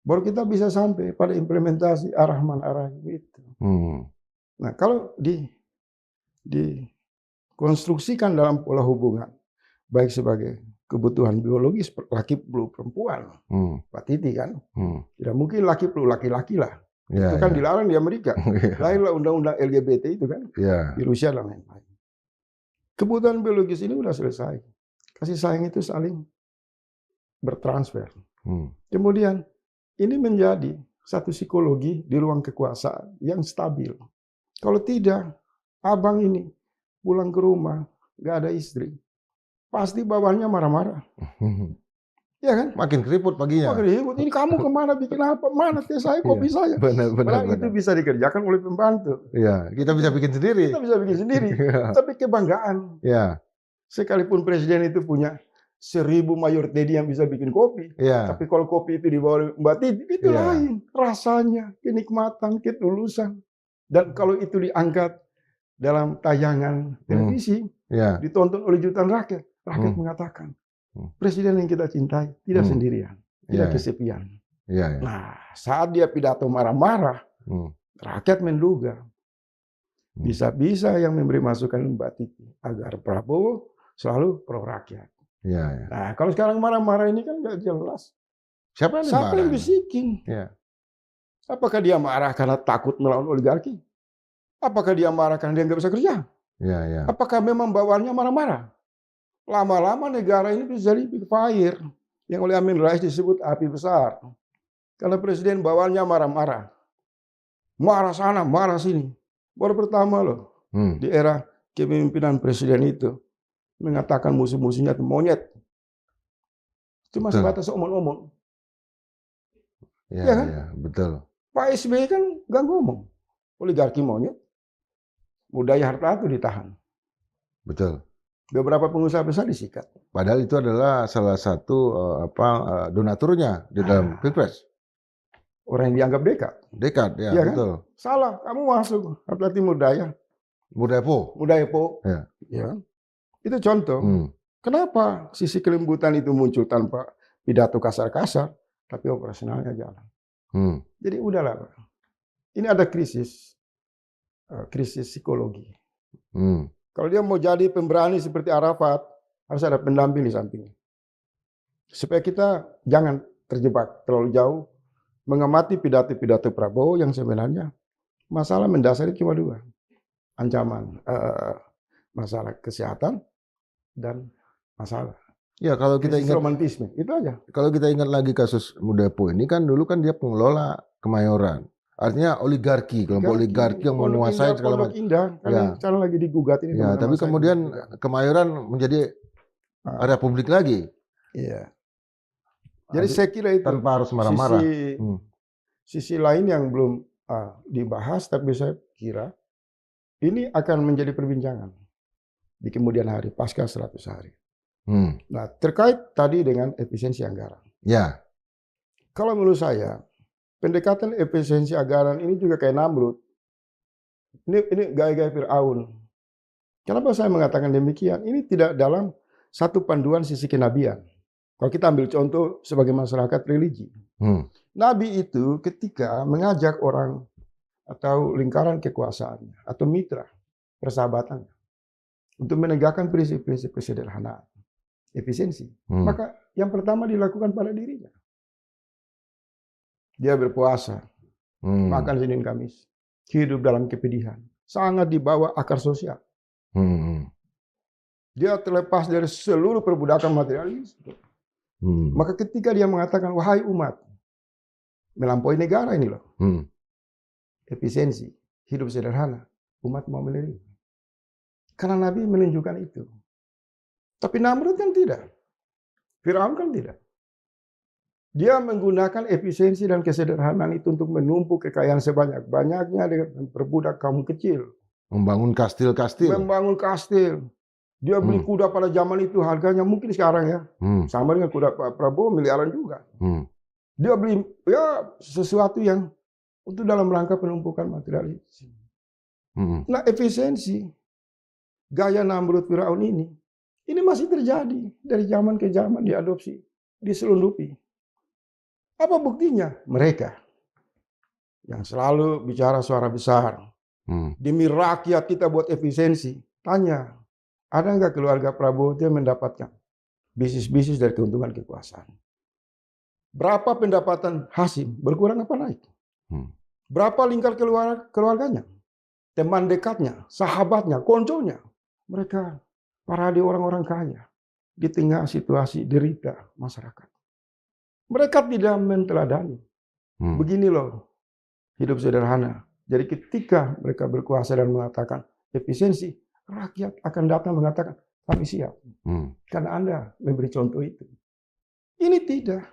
Baru kita bisa sampai pada implementasi Ar-Rahman Ar-Rahim itu. Nah, kalau dikonstruksikan dalam pola hubungan, baik sebagai kebutuhan biologis, laki perlu perempuan, Pak Titi kan, tidak mungkin laki perlu laki-laki lah. Itu kan dilarang di Amerika. Lahirlah undang-undang LGBT itu kan, di Rusia dan lain-lain. Kebutuhan biologis ini sudah selesai. Kasih sayang itu saling bertransfer. Kemudian ini menjadi satu psikologi di ruang kekuasaan yang stabil. Kalau tidak, abang ini pulang ke rumah, nggak ada istri, pasti bawahnya marah-marah. Ya kan? Makin keriput paginya. Makin keriput. Ini kamu kemana bikin apa? Mana teh saya, kopi saya? Benar. Itu bisa dikerjakan oleh pembantu. Iya, kita bisa bikin sendiri. Kita bisa bikin sendiri. Tapi kebanggaan. Ya. Sekalipun presiden itu punya 1000 mayor teddy yang bisa bikin kopi. Tapi kalau kopi itu dibawa oleh Mbak Titi, itu lain. Rasanya, kenikmatan, ketulusan. Dan kalau itu diangkat dalam tayangan televisi, ditonton oleh jutaan rakyat, rakyat mengatakan, presiden yang kita cintai tidak sendirian, tidak kesepian. Nah, saat dia pidato marah-marah, rakyat menduga bisa-bisa yang memberi masukan Mbak Titi agar Prabowo selalu pro rakyat. Nah, kalau sekarang marah-marah ini kan nggak jelas. Siapa yang bisikin? Apakah dia marah karena takut melawan oligarki? Apakah dia marah karena dia nggak bisa kerja? Apakah memang bawaannya marah-marah? Lama-lama negara ini bisa jadi big fire. Yang oleh Amin Rais disebut api besar. Karena presiden bawaannya marah-marah. Marah sana, marah sini. Baru pertama loh. Di era kepemimpinan presiden itu. Mengatakan musuh-musuhnya itu monyet. Cuma sebatas omong-omong. Ya kan? Betul. Pak SBY kan gak ngomong. Oligarki monyet. Budaya harta itu ditahan. Betul. Beberapa pengusaha besar disikat. Padahal itu adalah salah satu donaturnya di dalam Pilpres. Orang yang dianggap dekat. Dekat, ya betul. Kan? Salah, kamu masuk. Hati-hati Murdaya. Murdaya-po. Ya. Itu contoh. Kenapa sisi kelembutan itu muncul tanpa pidato kasar-kasar, tapi operasionalnya jalan. Jadi udahlah, Pak. Ini ada krisis psikologi. Kalau dia mau jadi pemberani seperti Arafat, harus ada pendamping di sampingnya. Supaya kita jangan terjebak terlalu jauh mengamati pidato-pidato Prabowo yang sebenarnya masalah mendasari cuma dua. Ancaman masalah kesehatan dan masalah. Ya, kalau kita ingat romantisme, itu aja. Kalau kita ingat lagi kasus Mudapo ini kan dulu kan dia pengelola Kemayoran. Artinya oligarki, kelompok oligarki yang menguasai segala macam. Indah, karena sekarang lagi digugat ini. Ya, tapi kemudian Kemayoran menjadi area publik lagi. Iya. Jadi saya kira itu tanpa harus marah-marah. Sisi lain yang belum dibahas, tapi saya kira ini akan menjadi perbincangan di kemudian hari pasca 100 hari. Nah, terkait tadi dengan efisiensi anggaran. Ya. Kalau menurut saya, pendekatan efisiensi anggaran ini juga kayak Namrud. Ini gaya-gaya Fir'aun. Kenapa saya mengatakan demikian? Ini tidak dalam satu panduan sisi kenabian. Kalau kita ambil contoh sebagai masyarakat religi. Nabi itu ketika mengajak orang atau lingkaran kekuasaannya atau mitra persahabatannya untuk menegakkan prinsip-prinsip kesederhanaan, efisiensi. Maka yang pertama dilakukan pada dirinya. Dia berpuasa, makan Senin Kamis, hidup dalam kepedihan, sangat dibawa akar sosial. Dia terlepas dari seluruh perbudakan materialis. Maka ketika dia mengatakan, wahai umat, melampaui negara ini loh, efisiensi, hidup sederhana, umat mau menerima. Karena Nabi menunjukkan itu. Tapi Namrud kan tidak. Firaun kan tidak. Dia menggunakan efisiensi dan kesederhanaan itu untuk menumpuk kekayaan sebanyak-banyaknya dengan memperbudak kaum kecil. Membangun kastil-kastil. Membangun kastil. Dia beli kuda pada zaman itu harganya mungkin sekarang ya. Sama dengan kuda Pak Prabowo miliaran juga. Dia beli ya sesuatu yang untuk dalam rangka penumpukan materialis. Nah efisiensi gaya Namrud Firaun ini masih terjadi dari zaman ke zaman diadopsi, diselundupi. Apa buktinya? Mereka yang selalu bicara suara besar. Demi rakyat kita buat efisiensi. Tanya, ada nggak keluarga Prabowo yang mendapatkan bisnis-bisnis dari keuntungan kekuasaan? Berapa pendapatan Hasim? Berkurang apa naik? Berapa lingkar keluarganya? Teman dekatnya, sahabatnya, konconya. Mereka parade orang-orang kaya di tengah situasi derita masyarakat. Mereka tidak menteladani. Begini loh, hidup sederhana. Jadi ketika mereka berkuasa dan mengatakan efisiensi, rakyat akan datang mengatakan, kami siap. Karena Anda memberi contoh itu. Ini tidak.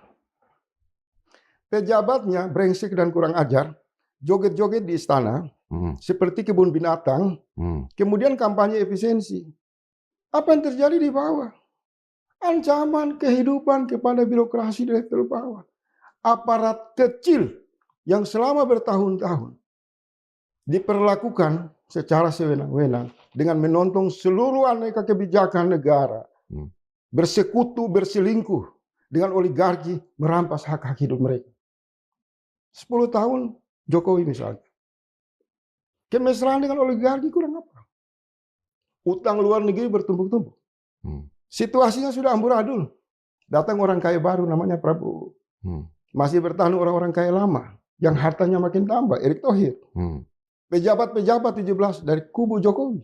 Pejabatnya brengsek dan kurang ajar, joget-joget di istana, seperti kebun binatang, kemudian kampanye efisiensi. Apa yang terjadi di bawah? Ancaman kehidupan kepada birokrasi di level bawah. Aparat kecil yang selama bertahun-tahun diperlakukan secara sewenang-wenang dengan menonton seluruh aneka kebijakan negara, bersekutu, berselingkuh dengan oligarki, merampas hak-hak hidup mereka. 10 tahun Jokowi misalnya. Kemesraan dengan oligarki kurang apa? Utang luar negeri bertumpuk-tumpuk. Situasinya sudah amburadul. Datang orang kaya baru namanya Prabowo. Masih bertahan orang-orang kaya lama yang hartanya makin tambah, Erick Thohir. Pejabat-pejabat 17 dari kubu Jokowi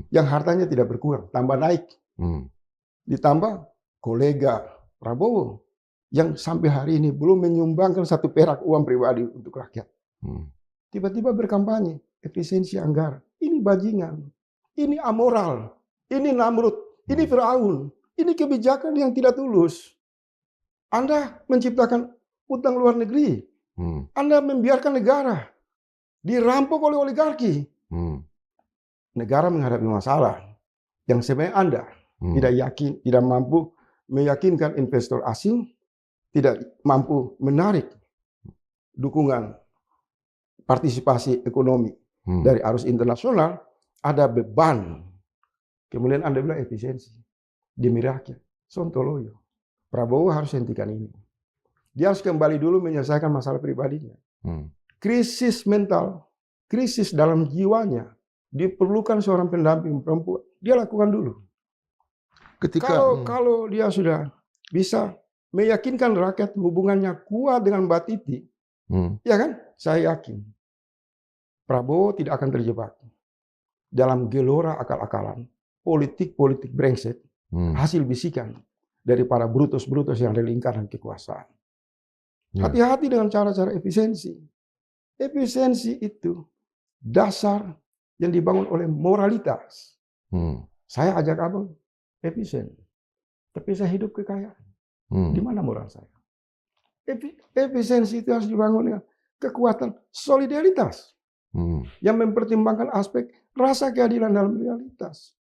yang hartanya tidak berkurang, tambah naik. Ditambah kolega Prabowo yang sampai hari ini belum menyumbangkan 1 perak uang pribadi untuk rakyat. Tiba-tiba berkampanye efisiensi anggaran. Ini bajingan, ini amoral, ini Namrud, ini Firaun, ini kebijakan yang tidak tulus. Anda menciptakan utang luar negeri, Anda membiarkan negara dirampok oleh oligarki. Negara menghadapi masalah yang sebenarnya Anda tidak yakin, tidak mampu meyakinkan investor asing, tidak mampu menarik dukungan partisipasi ekonomi dari arus internasional, ada beban. Kemudian Anda bilang efisiensi demi rakyat. Sontoloyo. Prabowo harus hentikan ini. Dia harus kembali dulu menyelesaikan masalah pribadinya. Krisis mental, krisis dalam jiwanya, diperlukan seorang pendamping perempuan. Dia lakukan dulu. Kalau dia sudah bisa meyakinkan rakyat hubungannya kuat dengan Mbak Titi, ya kan? Saya yakin Prabowo tidak akan terjebak dalam gelora akal-akalan, politik-politik brengsek, hasil bisikan dari para brutus-brutus yang ada di lingkaran kekuasaan. Hati-hati dengan cara-cara efisiensi. Efisiensi itu dasar yang dibangun oleh moralitas. Saya ajak abang efisien, tapi saya hidup kekayaan. Di mana moral saya? Efisiensi itu harus dibangun dengan kekuatan solidaritas yang mempertimbangkan aspek rasa keadilan dalam realitas.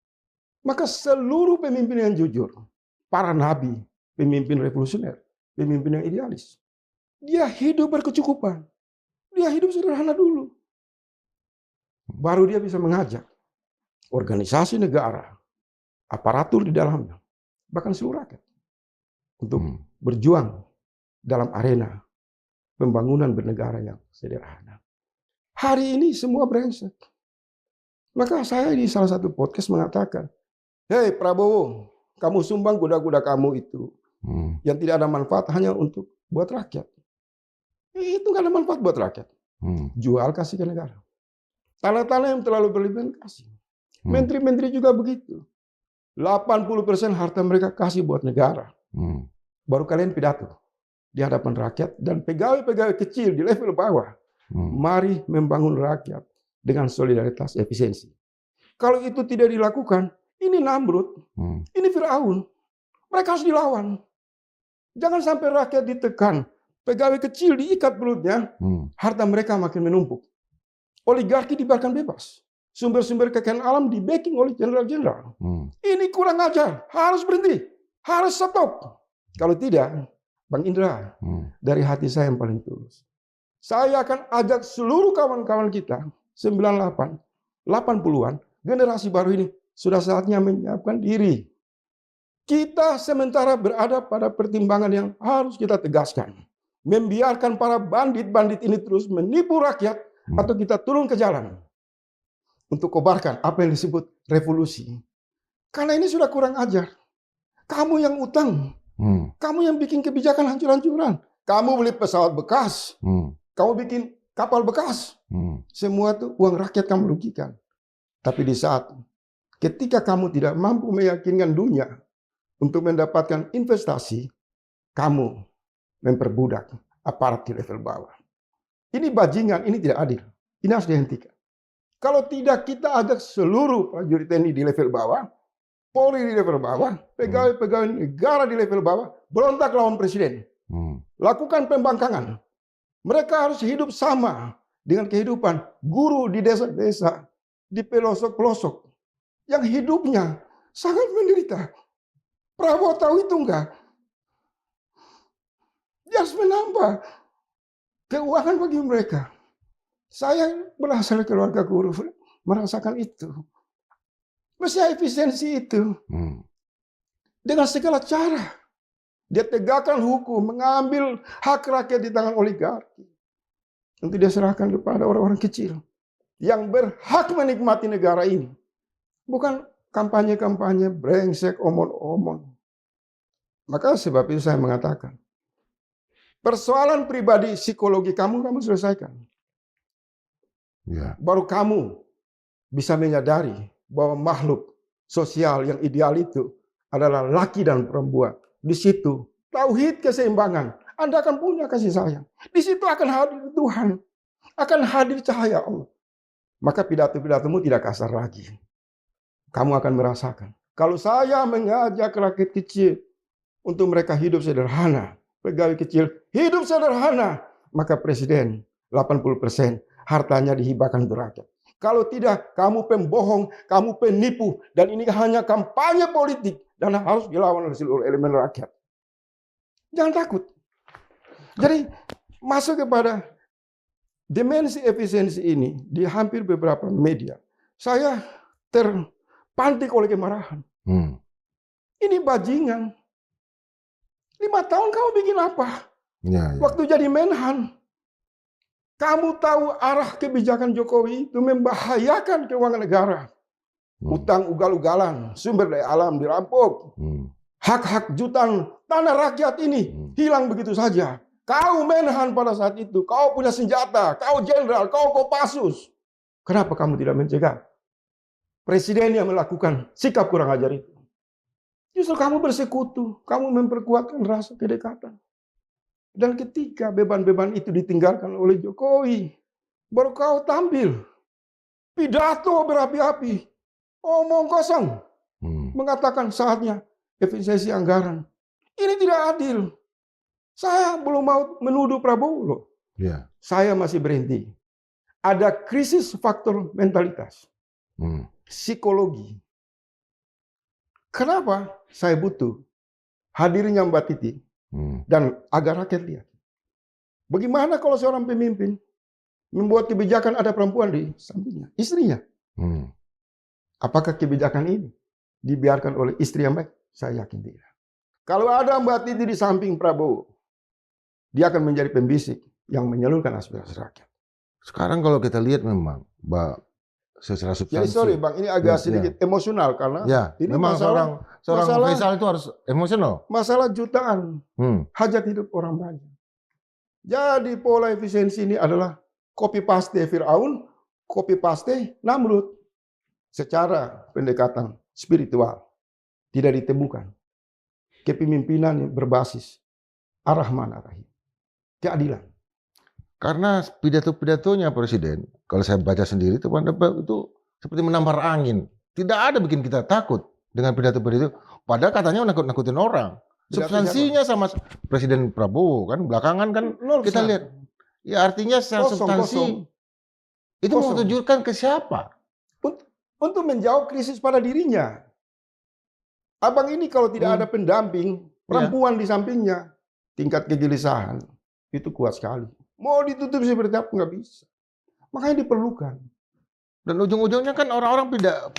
Maka seluruh pemimpin yang jujur, para nabi, pemimpin revolusioner, pemimpin yang idealis, dia hidup berkecukupan. Dia hidup sederhana dulu. Baru dia bisa mengajak organisasi negara, aparatur di dalamnya, bahkan seluruh rakyat untuk berjuang dalam arena pembangunan bernegara yang sederhana. Hari ini semua brengsek. Maka saya di salah satu podcast mengatakan, hei Prabowo, kamu sumbang kuda-kuda kamu itu yang tidak ada manfaat hanya untuk buat rakyat. Itu nggak ada manfaat buat rakyat. Jual kasih ke negara. Tanah-tanah yang terlalu berlebihan kasih. Menteri-menteri juga begitu. 80% harta mereka kasih buat negara. Baru kalian pidato di hadapan rakyat dan pegawai-pegawai kecil di level bawah. Mari membangun rakyat dengan solidaritas efisiensi. Kalau itu tidak dilakukan, ini Namrud, ini Firaun. Mereka harus dilawan. Jangan sampai rakyat ditekan. Pegawai kecil diikat perutnya, harta mereka makin menumpuk. Oligarki dibiarkan bebas. sumber-sumber kekayaan alam di backing oleh jenderal-jenderal. Ini kurang ajar, harus berhenti, harus stop. Kalau tidak, Bang Indra, dari hati saya yang paling tulus, saya akan ajak seluruh kawan-kawan kita, 98, 80-an, generasi baru ini, sudah saatnya menyiapkan diri. Kita sementara berada pada pertimbangan yang harus kita tegaskan. Membiarkan para bandit-bandit ini terus menipu rakyat, atau kita turun ke jalan untuk kobarkan apa yang disebut revolusi. Karena ini sudah kurang ajar. Kamu yang utang, kamu yang bikin kebijakan hancur-hancuran. Kamu beli pesawat bekas, kamu bikin kapal bekas. Semua itu uang rakyat kamu rugikan. Tapi di saat ketika kamu tidak mampu meyakinkan dunia untuk mendapatkan investasi, kamu memperbudak aparat di level bawah. Ini bajingan, ini tidak adil. Ini harus dihentikan. Kalau tidak, kita ajak seluruh prajurit TNI di level bawah, Polri di level bawah, pegawai-pegawai negara di level bawah, berontak lawan presiden. Lakukan pembangkangan. Mereka harus hidup sama dengan kehidupan guru di desa-desa, di pelosok-pelosok, yang hidupnya sangat menderita. Prabowo tahu itu enggak? Dia harus menambah keuangan bagi mereka. Saya berasal dari keluarga guru, merasakan itu. Mesti efisiensi itu. Dengan segala cara. Dia tegakkan hukum, mengambil hak rakyat di tangan oligarki. Untuk dia serahkan kepada orang-orang kecil yang berhak menikmati negara ini. Bukan kampanye-kampanye brengsek, omon-omon. Maka sebab itu saya mengatakan, persoalan pribadi psikologi kamu selesaikan. Baru kamu bisa menyadari bahwa makhluk sosial yang ideal itu adalah laki dan perempuan. Di situ tauhid keseimbangan. Anda akan punya kasih sayang. Di situ akan hadir Tuhan. Akan hadir cahaya Allah. Maka pidato-pidatomu tidak kasar lagi. Kamu akan merasakan. Kalau saya mengajak rakyat kecil untuk mereka hidup sederhana, pegawai kecil hidup sederhana, maka presiden 80% hartanya dihibahkan untuk rakyat. Kalau tidak, kamu pembohong, kamu penipu, dan ini hanya kampanye politik dan harus dilawan oleh seluruh elemen rakyat. Jangan takut. Jadi masuk kepada dimensi efisiensi ini di hampir beberapa media. Saya terpantik oleh kemarahan. Ini bajingan. 5 tahun kamu bikin apa? Waktu jadi Menhan. Kamu tahu arah kebijakan Jokowi itu membahayakan keuangan negara. Utang ugal-ugalan, sumber daya alam dirampok. Hak-hak jutaan tanah rakyat ini hilang begitu saja. Kau Menhan pada saat itu, kau punya senjata, kau jenderal, kau Kopassus. Kenapa kamu tidak mencegah presiden yang melakukan sikap kurang ajar itu? Justru kamu bersekutu, kamu memperkuatkan rasa kedekatan. Dan ketika beban-beban itu ditinggalkan oleh Jokowi, baru kau tampil. Pidato berapi-api, omong kosong. Mengatakan saatnya efisiensi anggaran. Ini tidak adil. Saya belum mau menuduh Prabowo loh. Saya masih berhenti. Ada krisis faktor mentalitas. Psikologi. Kenapa saya butuh hadirnya Mbak Titi dan agar rakyat lihat. Bagaimana kalau seorang pemimpin membuat kebijakan ada perempuan di sampingnya, istrinya? Apakah kebijakan ini dibiarkan oleh istri yang baik? Saya yakin tidak. Kalau ada Mbak Titi di samping Prabowo, dia akan menjadi pembisik yang menyalurkan aspirasi rakyat. Sekarang kalau kita lihat memang, Mbak, secara substansi. Jadi sorry Bang, ini agak sedikit emosional karena ini memang seorang Faisal itu harus emosional. Masalah jutaan hajat hidup orang banyak. Jadi pola efisiensi ini adalah copy paste Firaun, copy paste Namrud. Secara pendekatan spiritual tidak ditemukan kepemimpinan yang berbasis ar-Rahman ar-Rahim. Keadilan. Karena pidato-pidatonya Presiden, kalau saya baca sendiri itu seperti menampar angin. Tidak ada bikin kita takut dengan pidato-pidato. Padahal katanya nakut-nakutin orang. Substansinya sama Presiden Prabowo kan belakangan kan kita lihat. Ya artinya secara substansi itu mau tunjukkan ke siapa? untuk menjawab krisis pada dirinya. Abang ini kalau tidak ada pendamping, perempuan di sampingnya, tingkat kegelisahan itu kuat sekali. Mau ditutup seperti apa nggak bisa. Makanya diperlukan. Dan ujung-ujungnya kan orang-orang tidak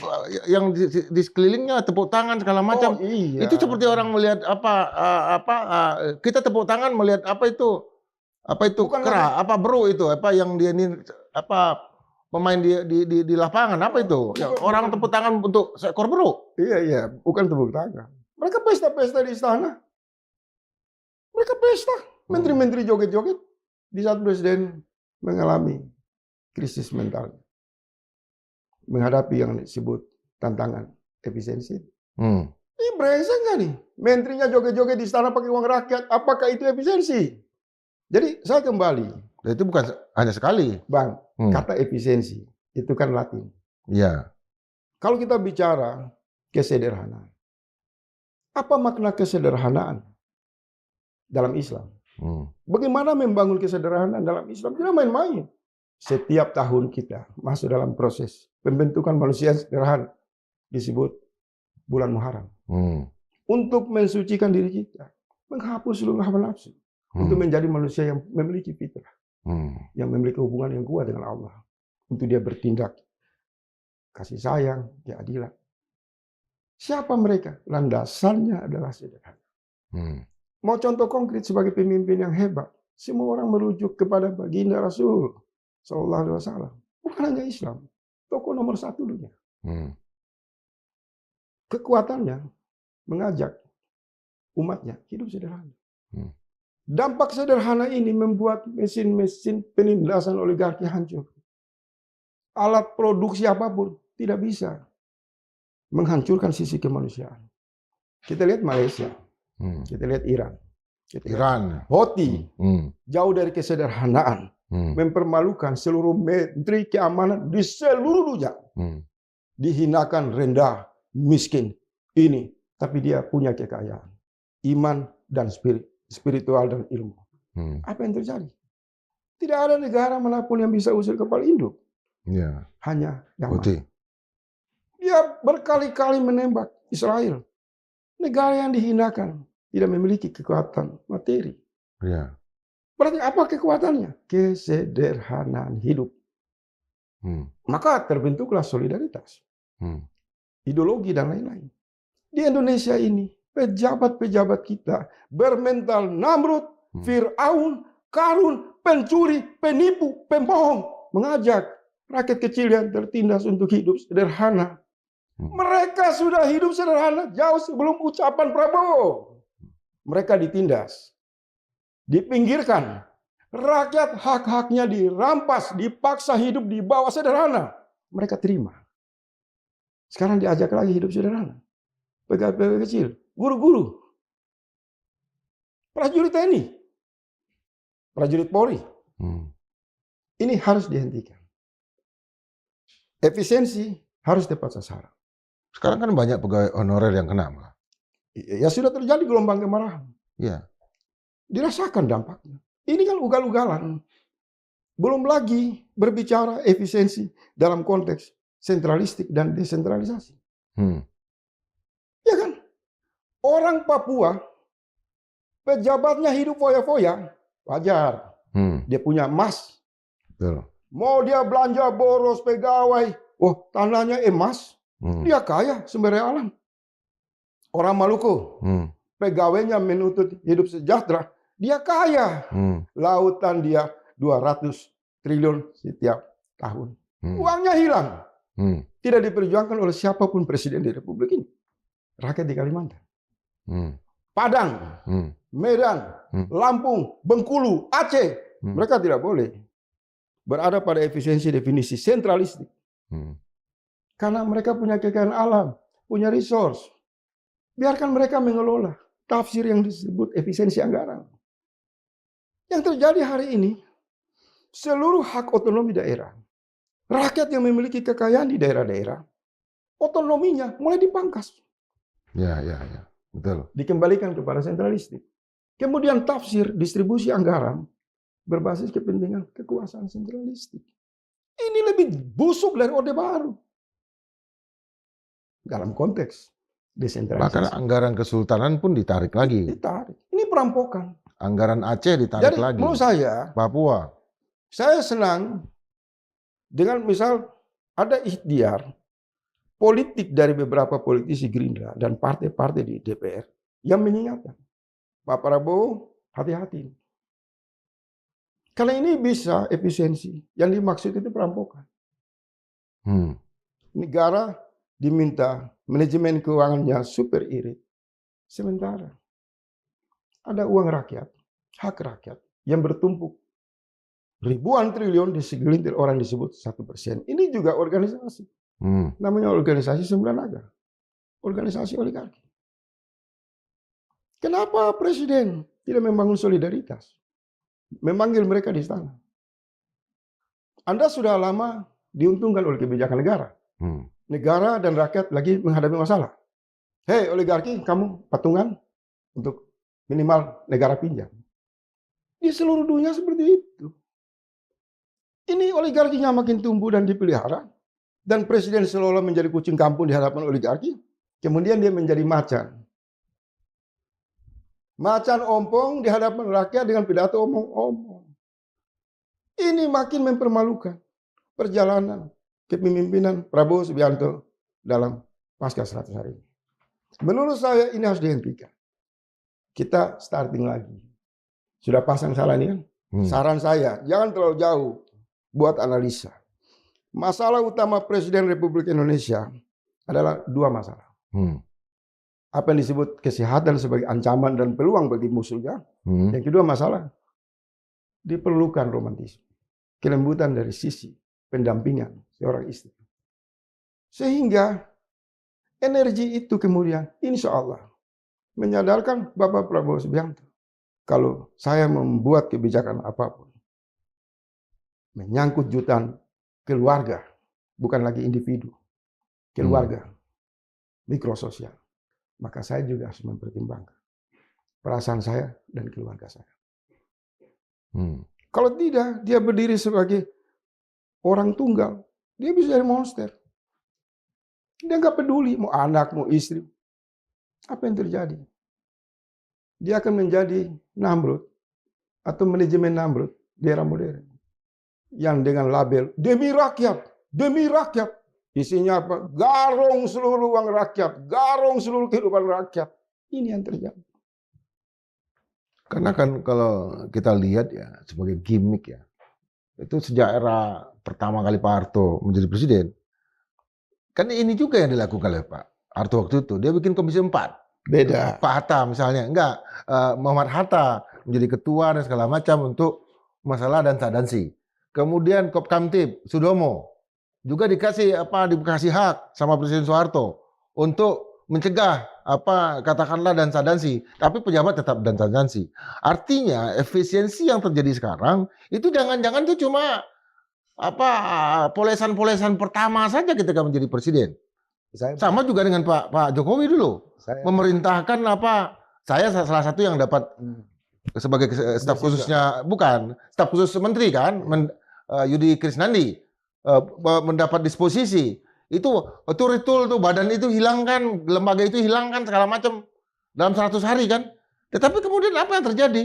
yang di sekelilingnya tepuk tangan segala macam. Oh iya. Itu seperti orang melihat kita tepuk tangan melihat apa itu Bukan lagi. bro itu yang dia ini pemain di lapangan apa itu? Ya, orang tepuk tangan untuk seekor bro. Iya, bukan tepuk tangan. Mereka pesta-pesta di istana. Mereka pesta. Menteri-menteri joget-joget di saat presiden mengalami krisis mental. Menghadapi yang disebut tantangan efisiensi. Ini brengsek nggak nih? Menterinya joget-joget di istana pakai uang rakyat. Apakah itu efisiensi? Jadi saya kembali. Itu bukan hanya sekali. Bang, kata efisiensi itu kan Latin. Iya. Kalau kita bicara kesederhanaan. Apa makna kesederhanaan dalam Islam? Bagaimana membangun kesederhanaan dalam Islam? Tidak main-main. Setiap tahun kita masuk dalam proses pembentukan manusia yang sederhana, disebut bulan Muharram. Untuk mensucikan diri kita, menghapus seluruh hawa nafsu, untuk menjadi manusia yang memiliki fitrah, yang memiliki hubungan yang kuat dengan Allah, untuk dia bertindak kasih sayang, keadilan. Siapa mereka? Landasannya adalah sederhana. Mau contoh konkret sebagai pemimpin yang hebat, semua orang merujuk kepada baginda Rasul Sallallahu Alaihi Wasallam. Bukan hanya Islam, tokoh nomor 1 dunia. Kekuatannya mengajak umatnya hidup sederhana. Dampak sederhana ini membuat mesin-mesin penindasan oligarki hancur. Alat produksi apapun tidak bisa menghancurkan sisi kemanusiaan. Kita lihat Malaysia, kita lihat Iran, Houthi, jauh dari kesederhanaan, mempermalukan seluruh menteri keamanan di seluruh dunia, dihinakan, rendah, miskin, ini, tapi dia punya kekayaan, iman dan spiritual dan ilmu. Apa yang terjadi? Tidak ada negara manapun yang bisa usir kepala induk. Hanya yang Houthi. Dia berkali-kali menembak Israel. Negara yang dihinakan, tidak memiliki kekuatan materi. Berarti apa kekuatannya? Kesederhanaan hidup. Maka terbentuklah solidaritas, ideologi dan lain-lain. Di Indonesia ini, pejabat-pejabat kita bermental Namrud, Fir'aun, Karun, pencuri, penipu, pembohong, mengajak rakyat kecil yang tertindas untuk hidup sederhana. Mereka sudah hidup sederhana jauh sebelum ucapan Prabowo. Mereka ditindas, dipinggirkan, rakyat hak-haknya dirampas, dipaksa hidup di bawah sederhana. Mereka terima. Sekarang diajak lagi hidup sederhana. Pegawai kecil, guru-guru, prajurit TNI, prajurit Polri. Ini harus dihentikan. Efisiensi harus tepat sasaran. Sekarang kan banyak pegawai honorer yang kena. Ya sudah terjadi gelombang kemarahan. Dirasakan dampaknya. Ini kan ugal-ugalan. Belum lagi berbicara efisiensi dalam konteks sentralistik dan desentralisasi. Ya kan? Orang Papua, pejabatnya hidup foya-foya, wajar. Dia punya emas. Mau dia belanja boros pegawai, tanahnya emas. Dia kaya sumber daya alam. Orang Maluku, pegawainya menuntut hidup sejahtera, dia kaya. Lautan dia 200 triliun setiap tahun. Uangnya hilang. Tidak diperjuangkan oleh siapapun presiden di Republik ini. Rakyat di Kalimantan, Padang, Medan, Lampung, Bengkulu, Aceh, mereka tidak boleh berada pada efisiensi definisi sentralistik. Karena mereka punya kekayaan alam, punya resource. Biarkan mereka mengelola tafsir yang disebut efisiensi anggaran. Yang terjadi hari ini, seluruh hak otonomi daerah, rakyat yang memiliki kekayaan di daerah-daerah, otonominya mulai dipangkas. Betul. Dikembalikan kepada sentralistik. Kemudian tafsir distribusi anggaran berbasis kepentingan kekuasaan sentralistik. Ini lebih busuk dari Orde Baru. dalam konteks Bahkan desentralisasi. anggaran kesultanan pun ditarik lagi. Ditarik. Ini perampokan. Anggaran Aceh ditarik Jadi lagi. menurut Papua. saya senang dengan misal ada ikhtiar politik dari beberapa politisi Gerindra dan partai-partai di DPR yang mengingatkan Pak Prabowo hati-hati. Karena ini bisa efisiensi. Yang dimaksud itu perampokan. Negara diminta manajemen keuangannya super irit. Sementara ada uang rakyat, hak rakyat yang bertumpuk ribuan triliun di segelintir orang disebut 1%. Ini juga organisasi. Namanya organisasi sembilan naga. Organisasi oligarki. Kenapa presiden tidak membangun solidaritas? Memanggil mereka di istana. Anda sudah lama diuntungkan oleh kebijakan negara. Negara dan rakyat lagi menghadapi masalah. Hei oligarki, kamu patungan untuk minimal negara pinjam. Di seluruh dunia seperti itu. Ini oligarkinya makin tumbuh dan dipelihara. Dan presiden seolah-olah menjadi kucing kampung di hadapan oligarki. Kemudian dia menjadi macan. Macan ompong di hadapan rakyat dengan pidato omong-omong. Ini makin mempermalukan perjalanan kepemimpinan Prabowo Subianto dalam pasca 100 hari ini. Menurut saya ini harus dihentikan. Kita starting lagi. Sudah pasang salah ini kan? Saran saya, jangan terlalu jauh buat analisa. Masalah utama Presiden Republik Indonesia adalah dua masalah. Apa yang disebut kesehatan sebagai ancaman dan peluang bagi musuhnya. Yang kedua masalah, diperlukan romantisme. Kelembutan dari sisi pendampingan seorang istri. Sehingga energi itu kemudian insya Allah menyadarkan Bapak Prabowo Subianto. Kalau saya membuat kebijakan apapun, menyangkut jutaan keluarga, bukan lagi individu, keluarga, mikrososial. Maka saya juga harus mempertimbangkan perasaan saya dan keluarga saya. Kalau tidak, dia berdiri sebagai orang tunggal, dia bisa jadi monster. Dia nggak peduli mau anak, mau istri. Apa yang terjadi? Dia akan menjadi Namrud atau manajemen Namrud di era modern. Yang dengan label demi rakyat, demi rakyat. Isinya apa? Garong seluruh uang rakyat, garong seluruh kehidupan rakyat. Ini yang terjadi. Karena kan kalau kita lihat ya sebagai gimmick ya, itu sejak era pertama kali Pak Harto menjadi presiden, kan ini juga yang dilakukan oleh Pak Harto waktu itu. Dia bikin Komisi 4. Beda. Pak Hatta misalnya, enggak. Muhammad Hatta menjadi ketua dan segala macam untuk masalah dansa-dansi. Kemudian Kopkamtib Sudomo juga dikasih hak sama Presiden Soeharto untuk mencegah katakanlah dansa-dansi, tapi pejabat tetap dansa-dansi. Artinya efisiensi yang terjadi sekarang itu jangan-jangan itu cuma polesan-polesan pertama saja ketika menjadi presiden. Sama juga dengan Pak Jokowi dulu. Memerintahkan saya salah satu yang dapat sebagai staf khususnya, bukan staf khusus menteri kan, Yudi Krisnandi mendapat disposisi itu betul tuh badan itu hilangkan, lembaga itu hilangkan segala macam dalam 100 hari kan. Tetapi kemudian apa yang terjadi?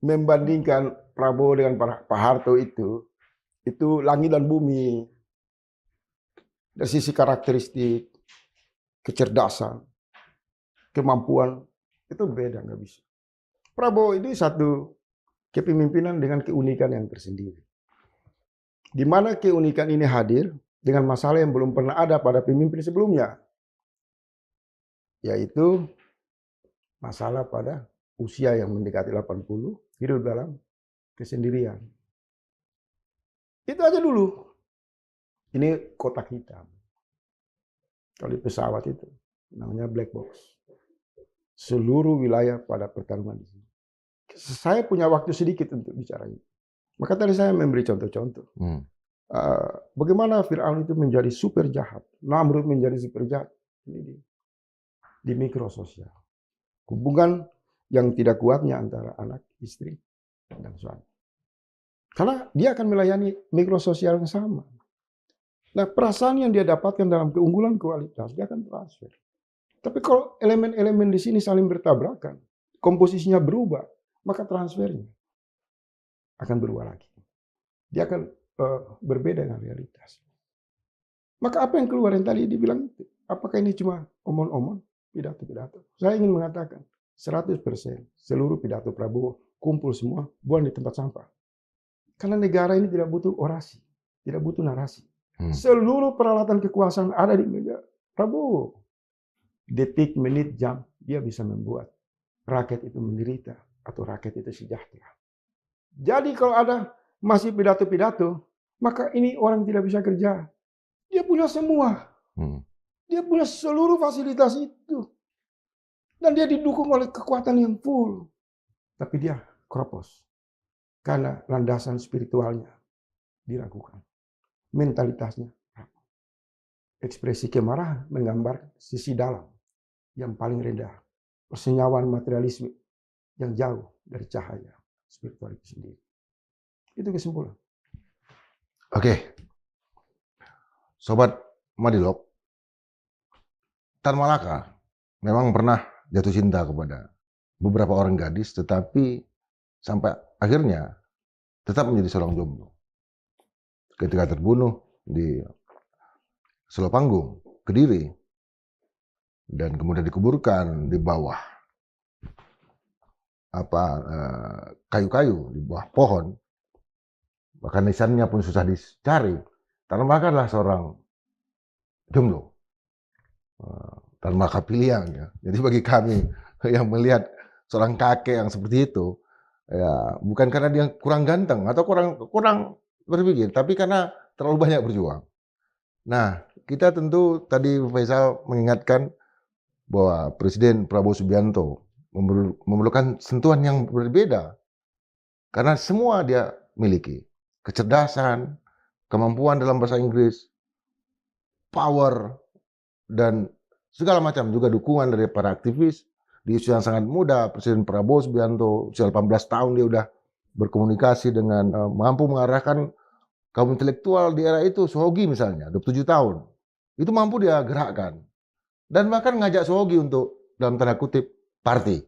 Membandingkan Prabowo dengan Pak Harto itu langit dan bumi. Dari sisi karakteristik, kecerdasan, kemampuan itu beda, nggak bisa. Prabowo ini satu kepemimpinan dengan keunikan yang tersendiri. Di mana keunikan ini hadir dengan masalah yang belum pernah ada pada pemimpin sebelumnya. Yaitu masalah pada usia yang mendekati 80, hidup dalam kesendirian. Itu aja dulu. Ini kotak hitam. Kalau di pesawat itu namanya black box. Seluruh wilayah pada pertarungan di sini. Saya punya waktu sedikit untuk bicara ini. Maka tadi saya memberi contoh-contoh. Bagaimana Fir'aun itu menjadi super jahat. Namrud menjadi super jahat. Ini di mikrososial. Hubungan yang tidak kuatnya antara anak, istri, dan suami. Karena dia akan melayani mikrososial yang sama. Nah, perasaan yang dia dapatkan dalam keunggulan kualitas, dia akan transfer. Tapi kalau elemen-elemen di sini saling bertabrakan, komposisinya berubah, maka transfernya akan berubah lagi. Dia akan berbeda dengan realitas. Maka apa yang keluar yang tadi dibilang itu? Apakah ini cuma omong-omong, pidato-pidato? Saya ingin mengatakan 100% seluruh pidato Prabowo kumpul semua, buang di tempat sampah. Karena negara ini tidak butuh orasi, tidak butuh narasi. Seluruh peralatan kekuasaan ada di meja Prabowo. Detik, menit, jam, dia bisa membuat rakyat itu menderita atau rakyat itu sejahtera. Jadi kalau ada masih pidato-pidato, maka ini orang tidak bisa kerja. Dia punya semua. Dia punya seluruh fasilitas itu. Dan dia didukung oleh kekuatan yang full. Tapi dia kropos. Karena landasan spiritualnya diragukan. Mentalitasnya. Ekspresi kemarahan menggambar sisi dalam yang paling rendah. Persenyawaan materialisme yang jauh dari cahaya spiritual itu sendiri. Itu kesimpulan. Oke. Sobat Madilog, Tan Malaka memang pernah jatuh cinta kepada beberapa orang gadis, tetapi sampai akhirnya tetap menjadi seorang jomblo. Ketika terbunuh di Selopanggung, Kediri, dan kemudian dikuburkan di bawah kayu-kayu, di bawah pohon, bahkan nisannya pun susah dicari. Tan Malaka adalah seorang jomblo. Tan Malaka pilihan ya. Jadi bagi kami yang melihat seorang kakek yang seperti itu, ya bukan karena dia kurang ganteng atau kurang berpikir, tapi karena terlalu banyak berjuang. Nah, kita tentu tadi Faisal mengingatkan bahwa Presiden Prabowo Subianto memerlukan sentuhan yang berbeda. Karena semua dia miliki. Kecerdasan, kemampuan dalam bahasa Inggris, power, dan segala macam, juga dukungan dari para aktivis. Di usia yang sangat muda, Presiden Prabowo Subianto, usia 18 tahun dia udah berkomunikasi dengan mampu mengarahkan kaum intelektual di era itu. Sohogi misalnya, 27 tahun. Itu mampu dia gerakkan. Dan bahkan ngajak Sohogi untuk, dalam tanda kutip, party.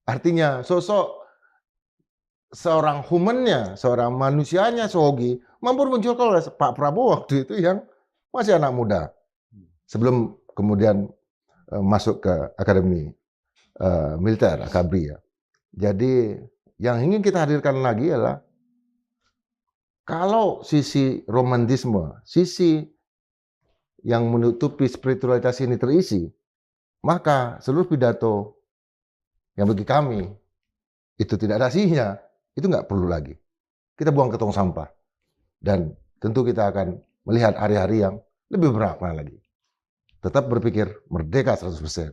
Artinya sosok seorang humannya, seorang manusianya Sohogi mampu munculkan oleh Pak Prabowo waktu itu yang masih anak muda. Sebelum kemudian masuk ke Akademi Militer, Akabri ya. Jadi yang ingin kita hadirkan lagi adalah kalau sisi romantisme, sisi yang menutupi spiritualitas ini terisi, maka seluruh pidato yang bagi kami itu tidak ada isinya, itu nggak perlu lagi. Kita buang ke tong sampah. Dan tentu kita akan melihat hari-hari yang lebih bermakna lagi. Tetap berpikir merdeka 100%.